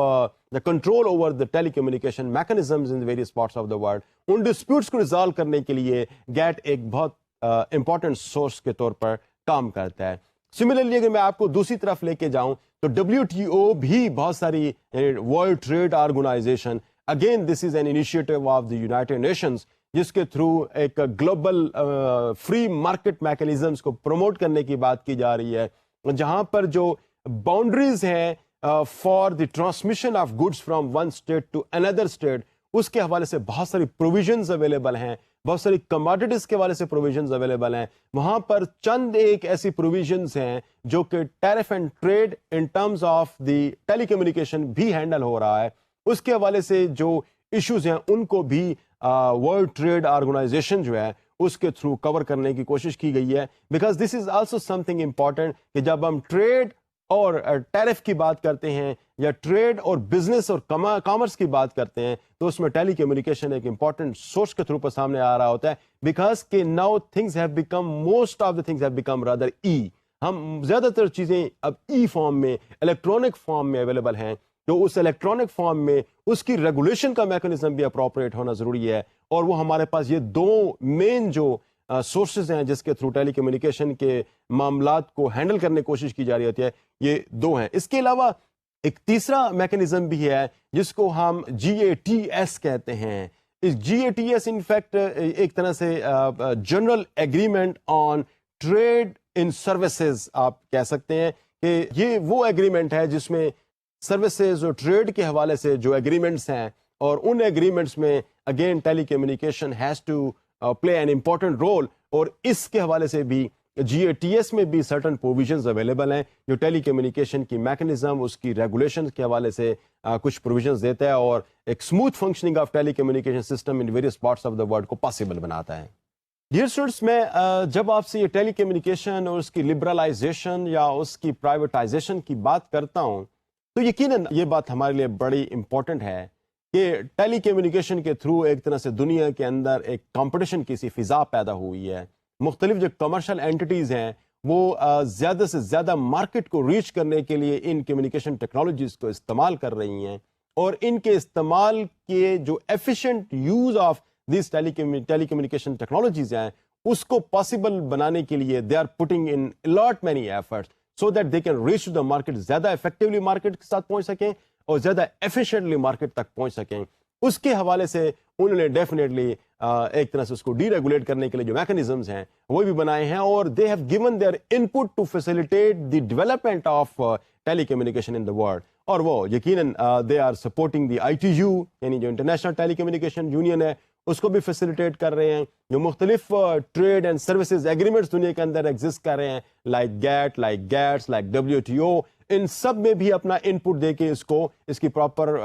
the control over the telecommunication mechanisms in various parts of the world, ان ڈسپیوٹس کو ریزالو کرنے کے لیے گیٹ ایک بہت امپورٹنٹ سورس کے طور پر کام کرتا ہے. سملرلی اگر میں آپ کو دوسری طرف لے کے جاؤں تو WTO بھی بہت ساری world trade organization, again this is an initiative of the united nations, جس کے تھرو ایک گلوبل فری مارکیٹ میکنزمس کو پروموٹ کرنے کی بات کی جا رہی ہے, جہاں پر جو باؤنڈریز ہیں for the transmission of goods from one state to another state, اس کے حوالے سے بہت ساری پروویژنز اویلیبل ہیں, بہت ساری کماڈیٹیز کے حوالے سے پروویژنز اویلیبل ہیں. وہاں پر چند ایک ایسی پروویژنز ہیں جو کہ tariff and trade in terms of the telecommunication بھی ہینڈل ہو رہا ہے. اس کے حوالے سے جو ایشوز ہیں ان کو بھی ورلڈ ٹریڈ آرگنائزیشن جو ہے اس کے تھرو کور کرنے کی کوشش کی گئی ہے, because this is also some thing important کہ جب ہم ٹریڈ اور ٹیرف کی بات کرتے ہیں یا ٹریڈ اور بزنس اور کامرس کی بات کرتے ہیں تو اس میں ٹیلی کمیونیکیشن ایک امپورٹنٹ سورس کے تھرو پر سامنے آ رہا ہوتا ہے, بیکاز کہ now things have become, most of the things have become rather E. ہم زیادہ تر چیزیں اب ای فارم میں, الیکٹرانک فارم میں اویلیبل ہیں, تو اس الیکٹرانک فارم میں اس کی ریگولیشن کا میکنزم بھی اپروپریٹ ہونا ضروری ہے. اور وہ ہمارے پاس یہ دو مین جو سورسز ہیں جس کے تھرو ٹیلی کمیونیکیشن کے معاملات کو ہینڈل کرنے کی کوشش کی جا رہی ہوتی ہے, یہ دو ہیں. اس کے علاوہ ایک تیسرا میکنزم بھی ہے جس کو ہم GATS کہتے ہیں. اس GATS ان فیکٹ ایک طرح سے general agreement on trade in services آپ کہہ سکتے ہیں کہ یہ وہ ایگریمنٹ ہے جس میں سروسز اور ٹریڈ کے حوالے سے جو ایگریمنٹس ہیں, اور ان ایگریمنٹس میں again telecommunication has to play an important role, اور اس کے حوالے سے بھی GATS میں بھی سرٹن پروویژنز اویلیبل ہیں جو ٹیلی کمیونیکیشن کی میکنزم, اس کی ریگولیشن کے حوالے سے کچھ پروویژنز دیتا ہے اور ایک smooth functioning of telecommunication system in various parts of the world کو پاسبل بناتا ہے. ڈیئر اسٹوڈنٹس, میں جب آپ سے یہ ٹیلی کمیونیکیشن اور اس کی لبرلائزیشن یا اس کی پرائیویٹائزیشن کی بات کرتا ہوں تو یقیناً یہ بات ہمارے لیے بڑی امپورٹنٹ ہے کہ ٹیلی کمیونیکیشن کے تھرو ایک طرح سے دنیا کے اندر ایک کمپٹیشن کی سی فضا پیدا ہوئی ہے. مختلف جو کمرشل اینٹیز ہیں وہ زیادہ سے زیادہ مارکیٹ کو ریچ کرنے کے لیے ان کمیونیکیشن ٹیکنالوجیز کو استعمال کر رہی ہیں, اور ان کے استعمال کے جو efficient use of these telecommunication technologies ہیں اس کو پاسبل بنانے کے لیے they are putting in lot many efforts so that they can reach to the market, زیادہ افیکٹولی مارکیٹ کے ساتھ پہنچ سکیں اور زیادہ ایفیشینٹلی مارکیٹ تک پہنچ سکیں. اس کے حوالے سے انہوں نے ڈیفینیٹلی ایک طرح سے اس کو ڈی ریگولیٹ کرنے کے لیے جو میکنزمز ہیں وہ بھی بنائے ہیں, اور they have given their input to facilitate the development of telecommunication in the world. اور وہ یقیناً they are supporting the ITU, یعنی جو انٹرنیشنل ٹیلی کمیونیکیشن یونین ہے اس کو بھی فیسیلیٹیٹ کر رہے ہیں. جو مختلف ٹریڈ اینڈ سروسز ایگریمنٹس دنیا کے اندر ایگزسٹ کر رہے ہیں like GATT, like GATS, like WTO, ان سب میں بھی اپنا ان پٹ دے کے اس کی پراپر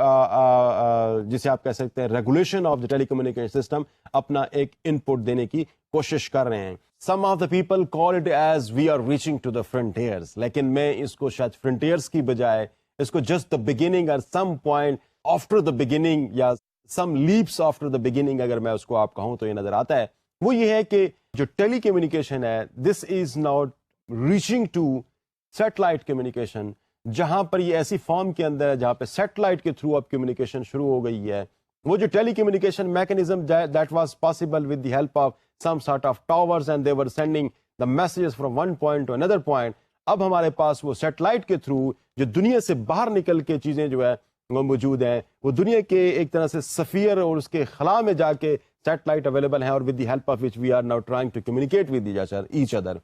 جسے آپ کہہ سکتے ہیں regulation of the telecommunication system اپنا ایک ان پٹ دینے کی کوشش کر رہے ہیں. Some of the people call it as we are reaching to the frontiers, لیکن میں اس کو شاید فرنٹیئرز کی بجائے اس کو جسٹ دا بگننگ اور some point after the beginning یا سم لیپس آفٹر دا بگننگ اگر میں اس کو آپ کہوں تو یہ نظر آتا ہے. وہ یہ ہے کہ جو ٹیلی کمیونیکیشن ہے this is not reaching to satellite communication, جہاں پر یہ ایسی فارم کے اندر ہے جہاں پہ سیٹلائٹ کے تھرو اب کمیونیکیشن شروع ہو گئی ہے. وہ جو telecommunication mechanism that was possible with the help of some sort of towers and they were sending the messages from one point to another point, اب ہمارے پاس وہ سیٹلائٹ کے تھرو جو دنیا سے باہر نکل کے چیزیں جو ہے وہ موجود ہیں, وہ دنیا کے ایک طرح سے سفیر اور اس کے خلا میں جا کے سیٹلائٹ اویلیبل ہیں, اور with the help of which we are now trying to communicate with each other.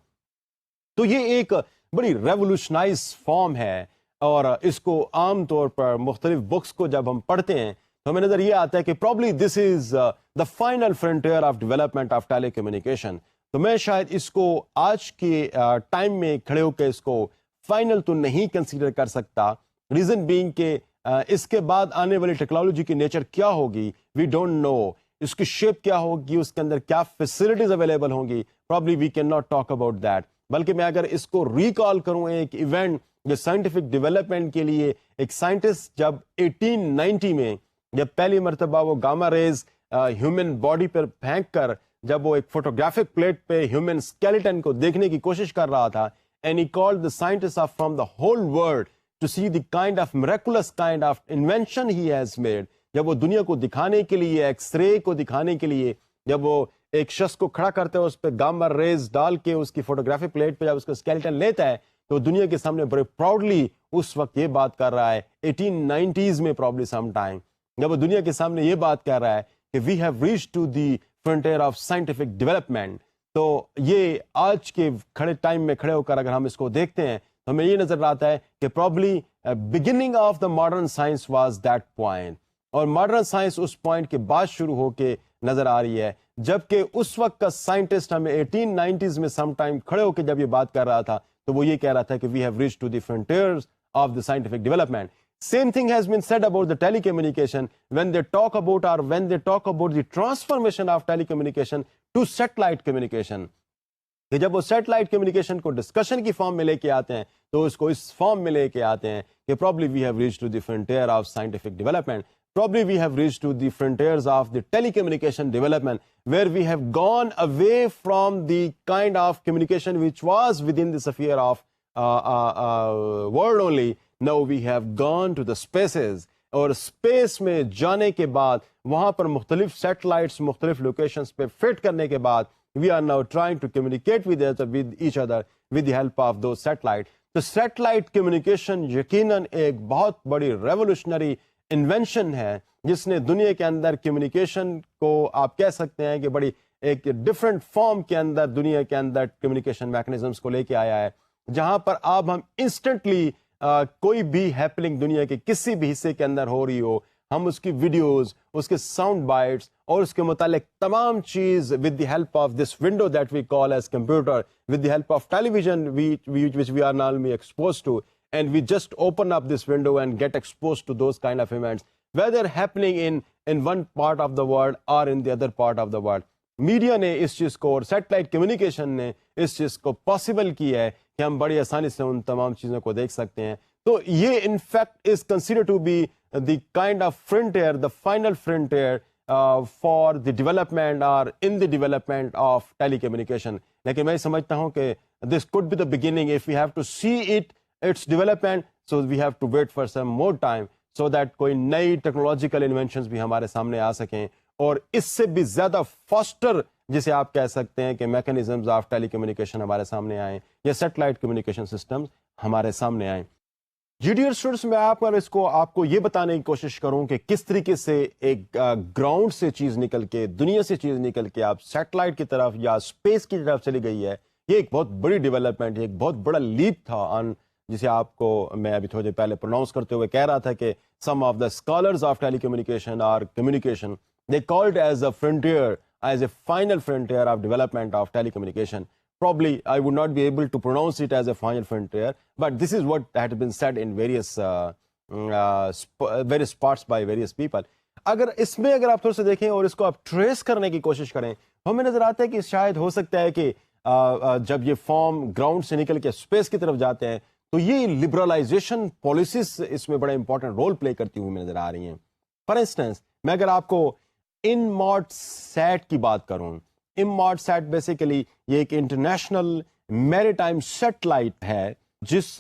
تو یہ ایک بڑی ریولوشنائز فارم ہے, اور اس کو عام طور پر مختلف بکس کو جب ہم پڑھتے ہیں تو ہمیں نظر یہ آتا ہے کہ probably this is the final frontier of development of telecommunication. تو میں شاید اس کو آج کے ٹائم میں کھڑے ہو کے اس کو فائنل تو نہیں کنسیڈر کر سکتا, ریزن بینگ کہ اس کے بعد آنے والی ٹیکنالوجی کی نیچر کیا ہوگی وی ڈونٹ نو, اس کی شیپ کیا ہوگی, اس کے اندر کیا فیسلٹیز اویلیبل ہوں گی, probably we can not talk about that. بلکہ میں اگر اس کو ریکال کروں ایک ایونٹ جو سائنٹیفک ڈیولپمنٹ کے لیے ایک سائنٹسٹ جب 1890 میں جب پہلی مرتبہ وہ گاما ریز ہیومن باڈی پر پھینک کر جب وہ ایک فوٹوگرافک پلیٹ پہ ہیومن اسکیلیٹن کو دیکھنے کی کوشش کر رہا تھا, and he called the scientist from the whole world to see the kind of miraculous kind of invention he has made. جب وہ دنیا کو دکھانے کے لیے, ایکس رے کو دکھانے کے لیے جب وہ ایک شخص کو کھڑا کرتے ہیں اس پہ گاما ریز ڈال کے اس کی فوٹوگرافی پلیٹ پہ جب اس کا اسکیلیٹن لیتا ہے تو دنیا کے سامنے بڑے پراؤڈلی اس وقت یہ بات کر رہا ہے 1890s میں پرابلی سم ٹائم, جب وہ دنیا کے سامنے یہ بات کر رہا ہے کہ we have reach to the frontier of scientific development. تو یہ آج کے کھڑے ٹائم میں کھڑے ہو کر اگر ہم اس کو دیکھتے ہیں تو ہمیں یہ نظر آتا ہے کہ probably beginning of the modern science was that point, اور ماڈرن سائنس اس پوائنٹ کے بعد شروع ہو کے نظر آ رہی ہے, جبکہ اس وقت کا سائنٹسٹ ہمیں 1890s میں سم ٹائم کھڑے ہو کے جب یہ بات کر رہا تھا تو وہ یہ کہہ رہا تھا کہ we have reach to the frontiers of the scientific development. Same thing has been said about the telecommunication when they talk about the transformation of telecommunication to satellite communication. کہ جب وہ سیٹلائٹ کمیونیکیشن کو discussion کی form میں لے کے آتے ہیں تو اس کو اس فارم میں لے کے آتے ہیں کہ probably we have reached to the frontier of scientific development. Probably we have reached to the frontiers of the telecommunication development, where we have gone away from the kind of communication which was within the sphere of world only. Now we have gone to the spaces, اور space میں جانے کے بعد وہاں پر مختلف satellites مختلف locations پہ fit کرنے کے بعد we are now trying to communicate with each other with the help of those satellites. تو سیٹلائٹ کمیونیکیشن یقیناً ایک بہت بڑی ریولوشنری انوینشن ہے جس نے دنیا کے اندر کمیونیکیشن کو آپ کہہ سکتے ہیں کہ بڑی ایک ڈفرینٹ فارم کے اندر دنیا کے اندر کمیونیکیشن میکنزمس کو لے کے آیا ہے, جہاں پر اب ہم انسٹنٹلی کوئی بھی ہیپننگ دنیا کے کسی بھی حصے کے اندر ہو رہی ہو, ہم اس کی ویڈیوز, اس کے ساؤنڈ بائٹس اور اس کے متعلق تمام چیز with the help of this window that we call as computer, with the help of television which we are now exposed to, and we just open up this window and get exposed to those kind of events, whether happening in one part of the world or in the other part of the world. Media نے اس چیز کو اور satellite communication نے اس چیز کو possible کی ہے کہ ہم بڑی آسانی سے ان تمام چیزوں کو دیکھ سکتے ہیں. تو یہ in fact is consider to be the kind of frontier, the final frontier for the development اور in the development of telecommunication. لیکن میں سمجھتا ہوں کہ this could be the beginning. If we have to see its development, so we have to wait for some more time, so that کوئی نئی technological inventions بھی ہمارے سامنے آ سکیں, اور اس سے بھی زیادہ فاسٹر جسے آپ کہہ سکتے ہیں کہ میکینزمز آف ٹیلی کمیونیکیشن ہمارے سامنے آئیں, یا سیٹلائٹ کمیونیکیشن سسٹمز ہمارے سامنے آئیں. جی ڈیئر اسٹوڈنٹس, میں آپ کو یہ بتانے کی کوشش کروں کہ کس طریقے سے ایک گراؤنڈ سے چیز نکل کے, دنیا سے چیز نکل کے آپ سیٹلائٹ کی طرف یا اسپیس کی طرف چلی گئی ہے. یہ ایک بہت بڑی ڈیولپمنٹ ہے, ایک بہت بڑا لیپ تھا آن, جسے آپ کو میں ابھی تھوڑی دیر پہلے پروناؤنس کرتے ہوئے کہہ رہا تھا کہ some of the scholars of telecommunication اور communication they called as a frontier, as a final frontier of development of telecommunication. Probably I would not be able to pronounce it as a final frontier, but this is what had been said in various parts by various people. اگر اس میں اگر آپ تھوڑا سا دیکھیں اور اس کو آپ ٹریس کرنے کی کوشش کریں, ہمیں نظر آتا ہے کہ شاید ہو سکتا ہے کہ جب یہ فارم گراؤنڈ سے نکل کے اسپیس کی طرف جاتے ہیں تو یہ لبرلائزیشن پالیسیز اس میں بڑا امپورٹنٹ رول پلے کرتی ہوئی نظر آ رہی ہیں. فار انسٹنس, میں اگر آپ کو انماٹ سیٹ کی بات کروں, انماٹ سیٹ بیسیکلی یہ ایک انٹرنیشنل میری ٹائم سیٹلائٹ ہے, جس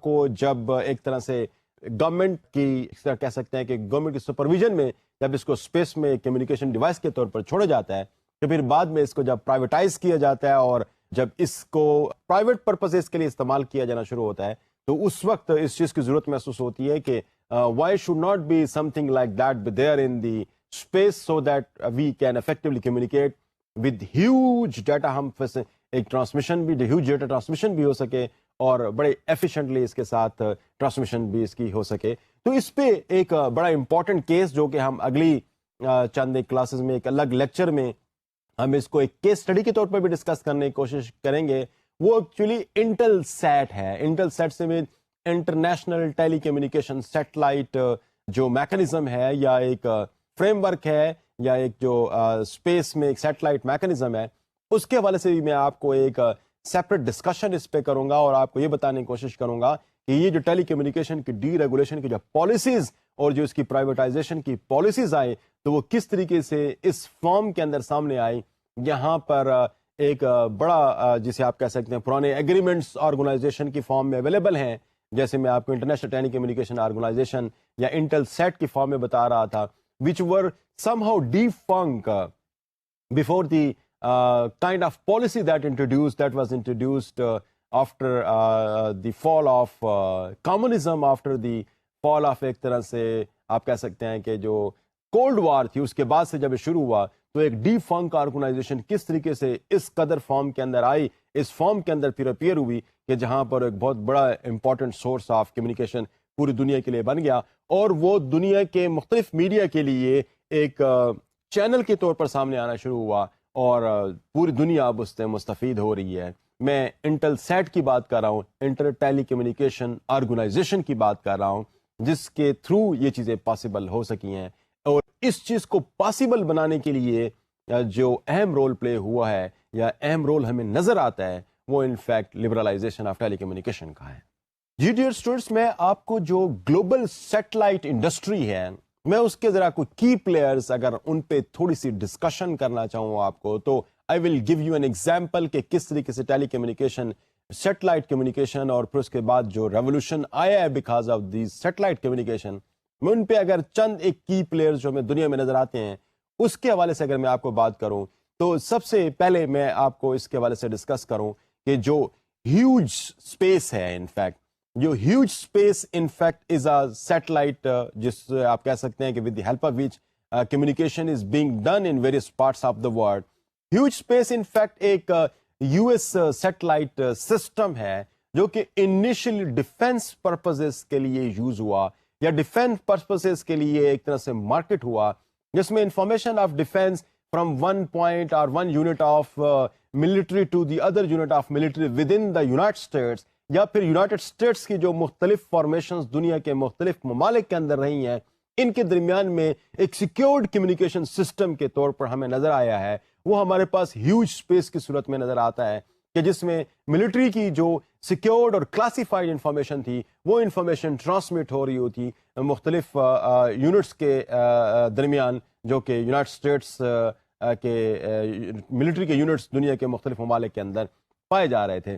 کو جب ایک طرح سے گورنمنٹ کی کہہ سکتے ہیں کہ گورنمنٹ کی سپرویژن میں جب اس کو اسپیس میں کمیونیکیشن ڈیوائس کے طور پر چھوڑا جاتا ہے, تو پھر بعد میں اس کو جب پرائیویٹائز کیا جاتا ہے اور جب اس کو پرائیویٹ پرپزز کے لیے استعمال کیا جانا شروع ہوتا ہے, تو اس وقت اس چیز کی ضرورت محسوس ہوتی ہے کہ why should not be something like that be there in the space, so that we can effectively communicate with huge data. ہم ایک ٹرانسمیشن بھی, ہیوج ڈیٹا ٹرانسمیشن بھی ہو سکے اور بڑے ایفیشینٹلی اس کے ساتھ ٹرانسمیشن بھی اس کی ہو سکے. تو اس پہ ایک بڑا امپورٹنٹ کیس جو کہ ہم اگلی چند ایک کلاسز میں, ایک الگ لیکچر میں ہم اس کو ایک کیس اسٹڈی کے طور پر بھی ڈسکس کرنے کی کوشش کریں گے, وہ ایکچولی انٹل سیٹ ہے. انٹل سیٹ سے میں انٹرنیشنل ٹیلی کمیونیکیشن سیٹلائٹ جو میکانزم ہے, یا ایک فریم ورک ہے, یا ایک جو اسپیس میں ایک سیٹلائٹ میکانزم ہے, اس کے حوالے سے بھی میں آپ کو ایک سیپریٹ ڈسکشن اس پہ کروں گا, اور آپ کو یہ بتانے کی کوشش کروں گا کہ یہ جو ٹیلی کمیونیکیشن کی ڈی ریگولیشن کی جو پالیسیز اور جو اس کی پرائیویٹائزیشن کی پالیسیز آئیں, تو وہ کس طریقے سے اس فارم کے اندر سامنے آئی. یہاں پر ایک بڑا جسے آپ کہہ سکتے ہیں پرانے ایگریمنٹس آرگنائزیشن کی فارم میں اویلیبل ہیں, جیسے میں آپ کو انٹرنیشنل ٹیلی کمیونیکیشن آرگنائزیشن یا انٹل سیٹ کی فارم میں بتا رہا تھا, which were somehow defunct before the kind of policy that was introduced after the fall of communism, after the fall of ایک طرح سے آپ کہہ سکتے ہیں کہ جو کولڈ وار تھی, اس کے بعد سے جب شروع ہوا تو ایک ڈی فنک آرگنائزیشن کس طریقے سے اس قدر فارم کے اندر آئی, اس فارم کے اندر پھر اپیئر ہوئی کہ جہاں پر ایک بہت بڑا امپورٹنٹ سورس آف کمیونیکیشن پوری دنیا کے لیے بن گیا, اور وہ دنیا کے مختلف میڈیا کے لیے ایک چینل کے طور پر سامنے آنا شروع ہوا, اور پوری دنیا اب اس سے مستفید ہو رہی ہے. میں انٹل سیٹ کی بات کر رہا ہوں, انٹر ٹیلی کمیونیکیشن آرگنائزیشن کی بات کر رہا ہوں, جس کے تھرو یہ چیزیں پاسبل ہو سکی ہیں. اور اس چیز کو پاسبل بنانے کے لیے جو اہم رول پلے ہوا ہے, یا اہم رول ہمیں نظر آتا ہے, وہ in fact liberalization of telecommunication کا ہے. جی ڈیئر اسٹوڈنٹس, میں آپ کو جو گلوبل سیٹلائٹ انڈسٹری ہے, میں اس کے ذرا کوئی کی پلیئرز اگر ان پہ تھوڑی سی ڈسکشن کرنا چاہوں آپ کو, تو I will give you an example کہ کس طریقے سے ٹیلی کمیونیکیشن, سیٹلائٹ کمیونیکیشن, اور پھر اس کے بعد جو ریولوشن آیا ہے because of the satellite communication, میں ان پہ اگر چند ایک کی پلیئرز جو ہمیں دنیا میں نظر آتے ہیں اس کے حوالے سے اگر میں آپ کو بات کروں, تو سب سے پہلے میں آپ کو اس کے حوالے سے ڈسکس کروں کہ جو ہیوج اسپیس ہے, انفیکٹ جو huge space in fact is a satellite, جس آپ کہہ سکتے ہیں کہ with the help of which communication is being done in various parts of the world. Huge space in fact ایک یو ایس سیٹلائٹ سسٹم ہے جو کہ انیشلی ڈیفینس پرپزز کے لیے یوز ہوا, یا ڈیفینس پرپزز کے لیے ایک طرح سے مارکیٹ ہوا, جس میں information of defence from one point اور one unit of military to the other unit of military within the United States, یا پھر یونائٹڈ اسٹیٹس کی جو مختلف فارمیشنز دنیا کے مختلف ممالک کے اندر رہی ہیں, ان کے درمیان میں ایک سیکیورڈ کمیونیکیشن سسٹم کے طور پر ہمیں نظر آیا ہے. وہ ہمارے پاس ہیوج اسپیس کی صورت میں نظر آتا ہے کہ جس میں ملٹری کی جو سیکیورڈ اور کلاسیفائڈ انفارمیشن تھی وہ انفارمیشن ٹرانسمٹ ہو رہی ہوتی مختلف یونٹس کے درمیان جو کہ یونائٹڈ اسٹیٹس کے ملٹری کے یونٹس دنیا کے مختلف ممالک کے اندر پائے جا رہے تھے.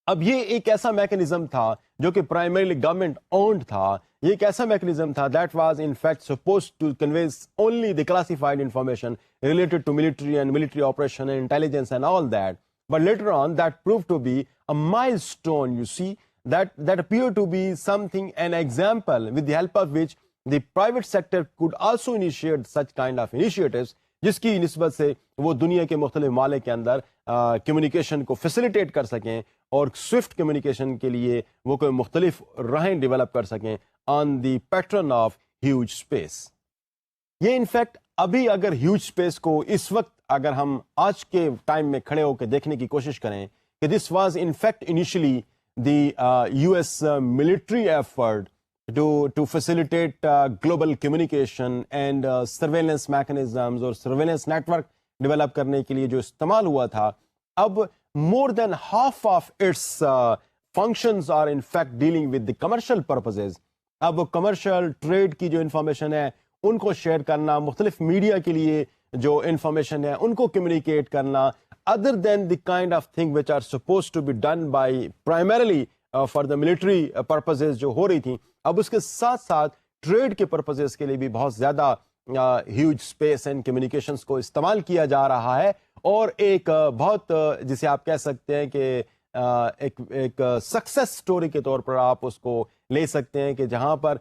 اب یہ ایک ایسا میکنزم تھا جو کہ پرائمریلی گورنمنٹ اونڈ تھا. یہ ایک ایسا میکنزم تھا that was in fact suppose to conveys only the classified information related to military and military operation and intelligence and all that. But later on, that proved to be a milestone, you see, that appeared to be something, an example with the help of which the private sector could also initiate such kind of initiatives, جس کی نسبت سے وہ دنیا کے مختلف ممالک کے اندر کمیونیکیشن کو فیسیلیٹیٹ کر سکیں اور سوئفٹ کمیونیکیشن کے لیے وہ کوئی مختلف راہیں ڈیولپ کر سکیں on the pattern of huge space. یہ انفیکٹ ابھی اگر ہیوج اسپیس کو اس وقت اگر ہم آج کے ٹائم میں کھڑے ہو کے دیکھنے کی کوشش کریں کہ this was in fact initially the U S military effort to facilitate global communication and surveillance mechanisms اور سرویلنس نیٹورک ڈیولپ کرنے کے لیے جو استعمال ہوا تھا. اب more than half of its functions are in fact dealing with the commercial purposes. اب کمرشل ٹریڈ کی جو انفارمیشن ہے ان کو شیئر کرنا, مختلف میڈیا کے لیے جو انفارمیشن ہے ان کو کمیونیکیٹ کرنا, other than the kind of thing which are suppose to be done by primarily for the military purposes جو ہو رہی تھیں, اب اس کے ساتھ ساتھ ٹریڈ کے پرپزز کے لیے بھی بہت زیادہ ہیوج اسپیس اینڈ کمیونیکیشنس کو استعمال کیا جا رہا ہے. اور ایک بہت جسے آپ کہہ سکتے ہیں کہ ایک سکسیس سٹوری کے طور پر آپ اس کو لے سکتے ہیں کہ جہاں پر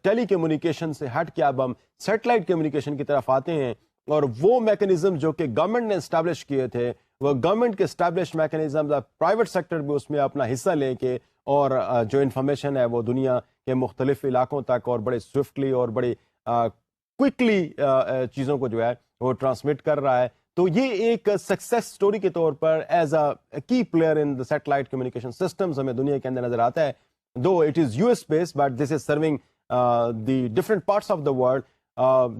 ٹیلی کمیونیکیشن سے ہٹ کے اب ہم سیٹلائٹ کمیونیکیشن کی طرف آتے ہیں. اور وہ میکنزم جو کہ گورنمنٹ نے اسٹیبلش کیے تھے وہ گورنمنٹ کے اسٹیبلش میکنزم پرائیویٹ سیکٹر بھی اس میں اپنا حصہ لے کے اور جو انفارمیشن ہے وہ دنیا کے مختلف علاقوں تک اور بڑے سوئفٹلی اور بڑی کوئکلی چیزوں کو جو ہے وہ ٹرانسمٹ کر رہا ہے. تو یہ ایک سکسیس سٹوری کے طور پر ایز اے کی player in the satellite communication systems ہمیں دنیا کے اندر نظر آتا ہے. Though it is US based, but this is serving the different parts of the world.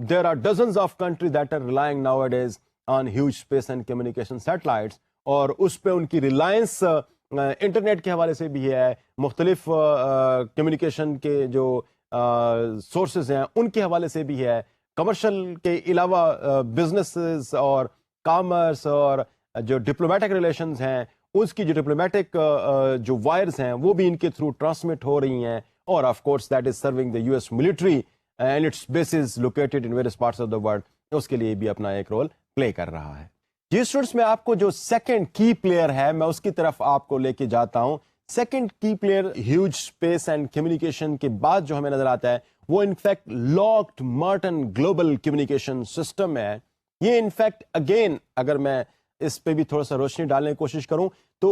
There are dozens of countries that are relying nowadays on huge space and communication satellites. اور اس پہ ان کی Reliance internet کے حوالے سے بھی ہے, مختلف communication کے جو سورسز ہیں ان کے حوالے سے بھی ہے, کمرشل کے علاوہ بزنسز اور کامرس اور جو ڈپلومیٹک ریلیشنز ہیں اس کی جو ڈپلومیٹک جو وائرز ہیں وہ بھی ان کے تھرو ٹرانسمٹ ہو رہی ہیں. اور of course that is serving the US military and its bases located in various parts of the world, اس کے لیے بھی اپنا ایک رول پلے کر رہا ہے. جی اسٹوڈنٹس, میں آپ کو جو سیکنڈ کی پلیئر ہے میں اس کی طرف آپ کو لے کے جاتا ہوں. سیکنڈ کی player huge space and communication کے بعد جو ہمیں نظر آتا ہے وہ in fact locked Martin global communication system ہے. یہ انفیکٹ اگین اگر میں اس پہ بھی تھوڑا سا روشنی ڈالنے کی کوشش کروں تو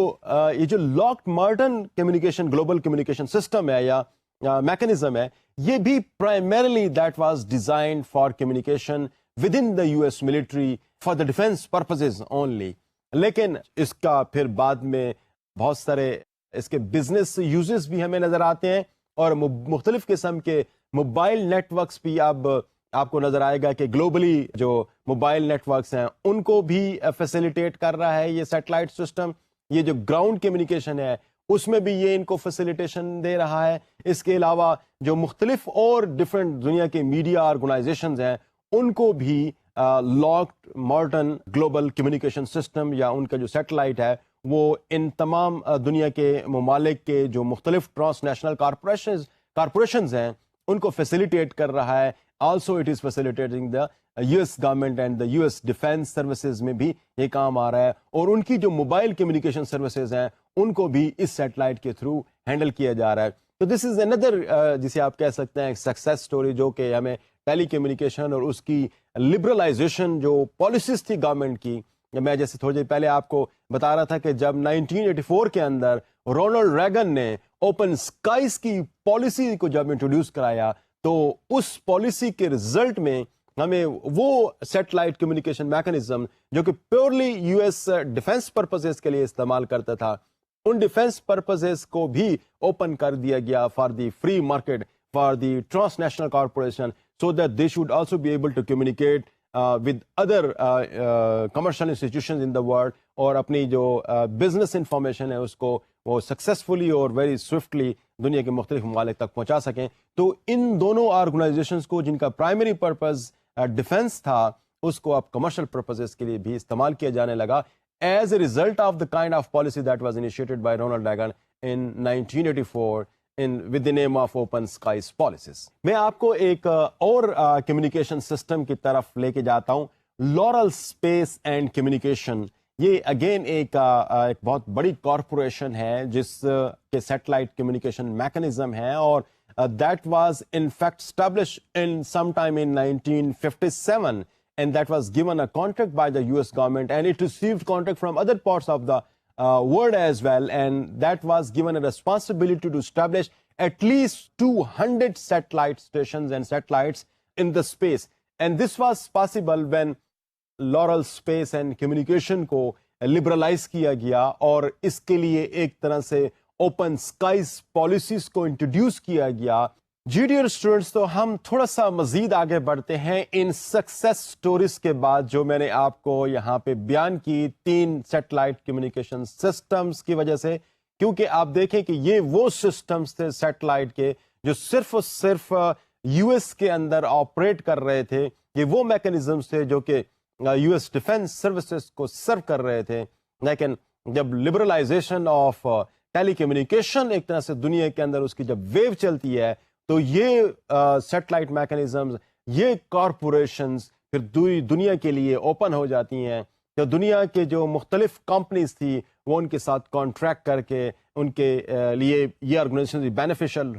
یہ جو locked Martin communication global communication system ہے یا میکنزم ہے, یہ بھی primarily that was designed for communication with in the US military for the defence purposes only. لیکن اس کا پھر بعد میں بہت سارے اس کے بزنس یوزز بھی ہمیں نظر آتے ہیں اور مختلف قسم کے موبائل نیٹ ورکس بھی اب آپ کو نظر آئے گا کہ گلوبلی جو موبائل نیٹ ورکس ہیں ان کو بھی فیسیلیٹیٹ کر رہا ہے یہ سیٹلائٹ سسٹم. یہ جو گراؤنڈ کمیونیکیشن ہے اس میں بھی یہ ان کو فیسیلیٹیشن دے رہا ہے. اس کے علاوہ جو مختلف اور ڈفرینٹ دنیا کے میڈیا آرگنائزیشنز ہیں ان کو بھی locked Martin global communication system یا ان کا جو سیٹلائٹ ہے وہ ان تمام دنیا کے ممالک کے جو مختلف ٹرانس نیشنل کارپوریشنز ہیں ان کو فیسیلیٹیٹ کر رہا ہے. Also it is facilitating the US government and the US defence services میں بھی یہ کام آ رہا ہے, اور ان کی جو موبائل کمیونیکیشن سروسز ہیں ان کو بھی اس سیٹلائٹ کے تھرو ہینڈل کیا جا رہا ہے. تو دس از اندر جسے آپ کہہ سکتے ہیں سکسیس سٹوری جو کہ ہمیں ٹیلی کمیونیکیشن اور اس کی لبرلائزیشن جو پالیسیز تھی گورنمنٹ کی. میں جیسے تھوڑی دیر پہلے آپ کو بتا رہا تھا کہ جب 1984 کے اندر رونلڈ ریگن نے اوپن اسکائز کی پالیسی کو جب انٹروڈیوس کرایا تو اس پالیسی کے رزلٹ میں ہمیں وہ سیٹلائٹ کمیونیکیشن میکنزم جو کہ پیورلی US ڈیفینس پرپزز کے لیے استعمال کرتا تھا ان ڈیفینس پرپزز کو بھی اوپن کر دیا گیا for the free market for the transnational corporation so that they should also be able to communicate with other commercial institutions in the world, اور اپنی جو بزنس انفارمیشن ہے اس کو وہ سکسیزفلی اور ویری سوئفٹلی دنیا کے مختلف ممالک تک پہنچا سکیں. تو ان دونوں آرگنائزیشنز کو جن کا پرائمری پرپز ڈیفنس تھا اس کو اب کمرشل پرپزز کے لیے بھی استعمال کیا جانے لگا as a result of the kind of policy that was initiated by Ronald Reagan in 1984 with the name of open skies policies. میں آپ کو ایک اور کمیونیکیشن سسٹم کی طرف لے کے جاتا ہوں, لورل اسپیس اینڈ کمیونیکیشن. یہ اگین ایک بہت بڑی کارپوریشن ہے جس کے سیٹلائٹ کمیونیکیشن میکنزم ہے, اور that was in fact establish in some time in 1957 and that was given a contract by the US government and it received contract from other parts of the world as well, and that was given a responsibility to establish at least 200 satellite stations and satellites in the space, and this was possible when Loral space and communication کو liberalize کیا گیا اور اس کے لیے ایک طرح سے اوپن اسکائز پالیسیز کو انٹروڈیوس کیا گیا. جی ڈیئر اسٹوڈنٹس, تو ہم تھوڑا سا مزید آگے بڑھتے ہیں ان سکسیس سٹوریز کے بعد جو میں نے آپ کو یہاں پہ بیان کی 3 سیٹلائٹ کمیونیکیشن سسٹمز کی وجہ سے, کیونکہ آپ دیکھیں کہ یہ وہ سسٹمز تھے سیٹلائٹ کے جو صرف اور صرف یو ایس کے اندر آپریٹ کر رہے تھے. یہ وہ میکنزمز تھے جو کہ یو ایس ڈیفنس سروسز کو سرو کر رہے تھے, لیکن جب لبرلائزیشن آف ٹیلی کمیونیکیشن ایک طرح سے دنیا کے اندر اس کی جب ویو چلتی ہے تو یہ سیٹلائٹ میکنزمز, یہ کارپوریشنز پھر دنیا کے لیے اوپن ہو جاتی ہیں. تو دنیا کے جو مختلف کمپنیز تھی وہ ان کے ساتھ کانٹریکٹ کر کے ان کے لیے یہ آرگنائزیشن بینیفیشل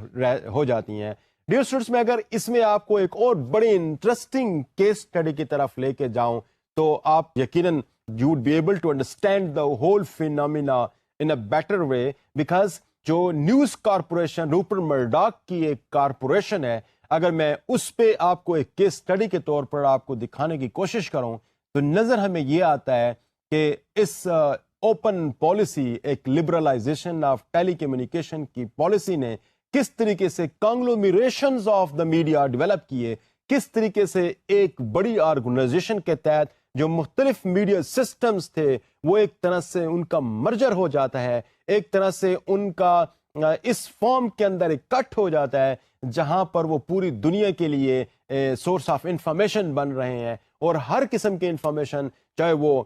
ہو جاتی ہیں. ڈیئر اسٹوڈنٹس, میں اگر اس میں آپ کو ایک اور بڑی انٹرسٹنگ کیس اسٹڈی کی طرف لے کے جاؤں تو آپ یقیناً you would be able to understand the whole phenomena in a better way, because جو نیوز کارپوریشن روپرٹ مرڈاک کی ایک کارپوریشن ہے, اگر میں اس پہ آپ کو ایک کیس اسٹڈی کے طور پر آپ کو دکھانے کی کوشش کروں تو نظر ہمیں یہ آتا ہے کہ اس اوپن پالیسی, ایک لبرلائزیشن آف ٹیلی کمیونیکیشن کی پالیسی نے کس طریقے سے کانگلومیریشنز آف دا میڈیا ڈیولپ کیے, کس طریقے سے ایک بڑی آرگنائزیشن کے تحت جو مختلف میڈیا سسٹمز تھے وہ ایک طرح سے ان کا مرجر ہو جاتا ہے, ایک طرح سے ان کا اس فارم کے اندر ایک کٹ ہو جاتا ہے جہاں پر وہ پوری دنیا کے لیے سورس آف انفارمیشن بن رہے ہیں, اور ہر قسم کی انفارمیشن, چاہے وہ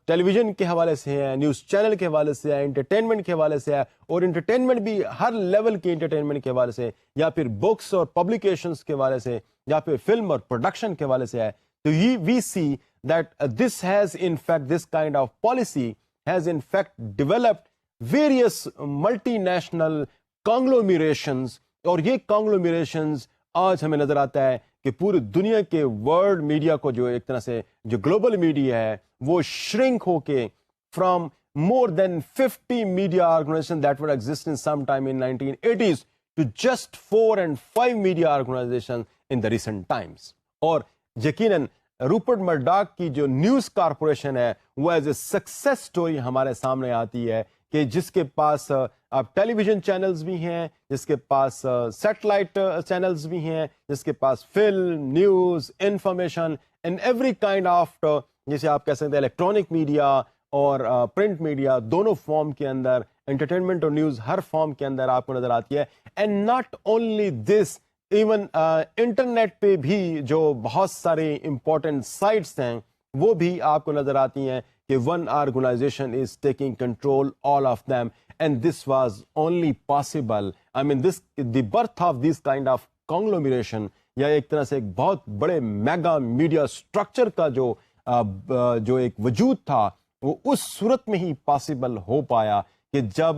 ٹیلی ویژن کے حوالے سے ہے, نیوز چینل کے حوالے سے ہے, انٹرٹینمنٹ کے حوالے سے ہے, اور انٹرٹینمنٹ بھی ہر لیول کے انٹرٹینمنٹ کے حوالے سے, یا پھر بکس اور پبلیکیشنز کے حوالے سے, یا پھر فلم اور پروڈکشن کے حوالے سے ہے. تو we see that this has in fact, this kind of policy has in fact developed various multinational conglomerations, اور یہ کانگلومیریشنز آج ہمیں نظر آتا ہے کہ پوری دنیا کے ورلڈ میڈیا کو جو ایک طرح سے جو گلوبل میڈیا ہے وہ شرنک ہو کے from more than 50 media organizations that would exist in some time in 1980s to just 4 and 5 media organizations in the recent times. اور یقیناً روپرٹ مرڈاک کی جو نیوز کارپوریشن ہے وہ ایز اے سکسیس سٹوری ہمارے سامنے آتی ہے کہ جس کے پاس اب ٹیلی ویژن چینلز بھی ہیں, جس کے پاس سیٹلائٹ چینلز بھی ہیں, جس کے پاس film, news, information and every kind of, جسے آپ کہہ سکتے ہیں الیکٹرانک میڈیا اور پرنٹ میڈیا, دونوں فارم کے اندر, انٹرٹینمنٹ اور نیوز ہر فارم کے اندر آپ کو نظر آتی ہے. And not only this, even internet پہ بھی جو بہت سارے امپورٹنٹ سائٹس ہیں وہ بھی آپ کو نظر آتی ہیں کہ one organization is taking control all of them, and this was only possible, I mean this the birth of this kind of conglomeration, یا ایک طرح سے ایک بہت بڑے میگا میڈیا اسٹرکچر کا جو ایک وجود تھا وہ اس صورت میں ہی پاسبل ہو پایا کہ جب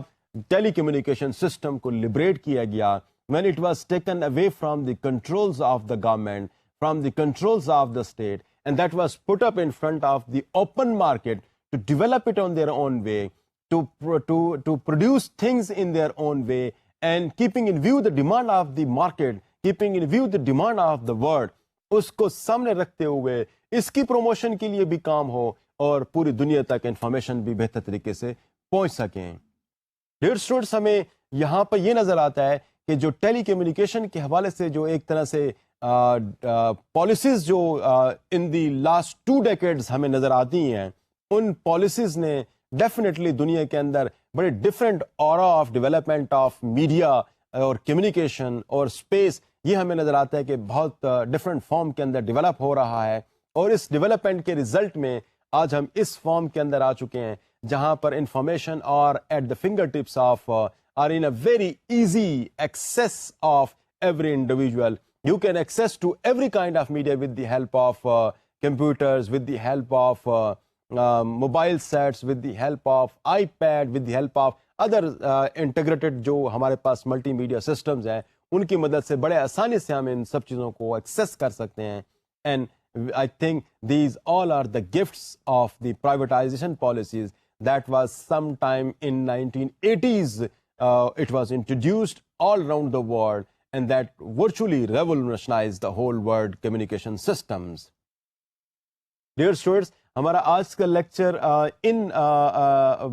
ٹیلی کمیونیکیشن سسٹم کو لبریٹ کیا گیا, when it was taken away from the controls of the government, from the controls of the state, and that was put up in front of the open market to develop it on their own way, to produce things in their own way, and keeping in view the demand of the market, keeping in view the demand of the world, اس کو سامنے رکھتے ہوئے اس کی promotion کے لیے بھی کام ہو اور پوری دنیا تک انفارمیشن بھی بہتر طریقے سے پہنچ سکیں. ڈیئر اسٹوڈنٹس, ہمیں یہاں پر یہ نظر آتا ہے کہ جو ٹیلی کمیونیکیشن کے حوالے سے جو ایک طرح سے پالیسیز جو ان دی لاسٹ 2 decades ہمیں نظر آتی ہیں, ان پالیسیز نے ڈیفینیٹلی دنیا کے اندر بڑے different aura of development of media اور کمیونیکیشن اور اسپیس یہ ہمیں نظر آتا ہے کہ بہت ڈفرینٹ فارم کے اندر ڈیولپ ہو رہا ہے. اور اس ڈیولپمنٹ کے رزلٹ میں آج ہم اس فارم کے اندر آ چکے ہیں جہاں پر انفارمیشن اور at the fingertips of our in a very easy access of every individual. You can access to every kind of media with the help of computers, with the help of mobile sets, with the help of iPad, with the help of other integrated جو ہمارے پاس multi media systems ہیں ان کی مدد سے بڑے آسانی سے ہم ان سب چیزوں کو ایکسیس کر سکتے ہیں. And I think these all are the gifts of the privatization policies that was sometime in 1980s. It was introduced all around the world and that virtually revolutionized the whole world communication systems. Dear students, ہمارا آج کا lecture ان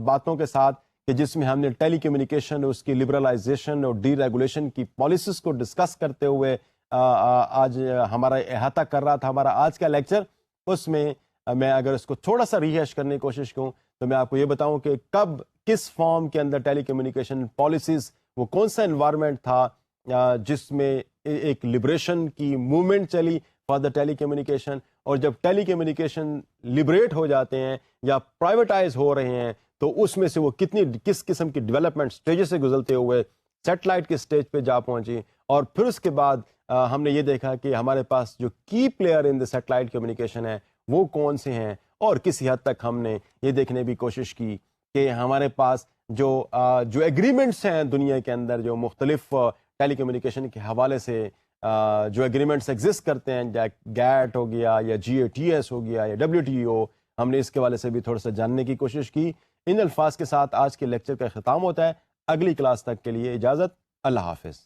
باتوں کے ساتھ کہ جس میں ہم نے ٹیلی کمیونیکیشن اس کی لبرلائزیشن اور ڈی ریگولیشن کی پالیسیز کو ڈسکس کرتے ہوئے آج ہمارا احاطہ کر رہا تھا ہمارا آج کا لیکچر. اس میں میں اگر اس کو تھوڑا سا ریہیش کرنے کی کوشش کروں تو میں آپ کو یہ بتاؤں کہ کب کس فارم کے اندر ٹیلی کمیونیکیشن پالیسیز وہ کون سا انوائرمنٹ تھا جس میں ایک لبریشن کی موومنٹ چلی فار دا ٹیلی کمیونیکیشن. اور جب ٹیلی کمیونیکیشن لبریٹ ہو جاتے ہیں یا پرائیویٹائز ہو رہے ہیں تو اس میں سے وہ کس قسم کی ڈیولپمنٹ اسٹیجز سے گزرتے ہوئے سیٹلائٹ کے اسٹیج پہ جا پہنچی. اور پھر اس کے بعد ہم نے یہ دیکھا کہ ہمارے پاس جو کی player in the satellite communication ہے وہ کون سے ہیں. اور کسی حد تک ہم نے یہ دیکھنے بھی کوشش کی کہ ہمارے پاس جو ایگریمنٹس ہیں دنیا کے اندر جو مختلف ٹیلی کمیونیکیشن کے حوالے سے جو ایگریمنٹس ایگزسٹ کرتے ہیں گیٹ ہو گیا یا جی اے ٹی ایس ہو گیا یا WTO ہم نے اس کے حوالے سے بھی تھوڑا سا جاننے کی کوشش کی. ان الفاظ کے ساتھ آج کے لیکچر کا اختتام ہوتا ہے. اگلی کلاس تک کے لیے اجازت. اللہ حافظ.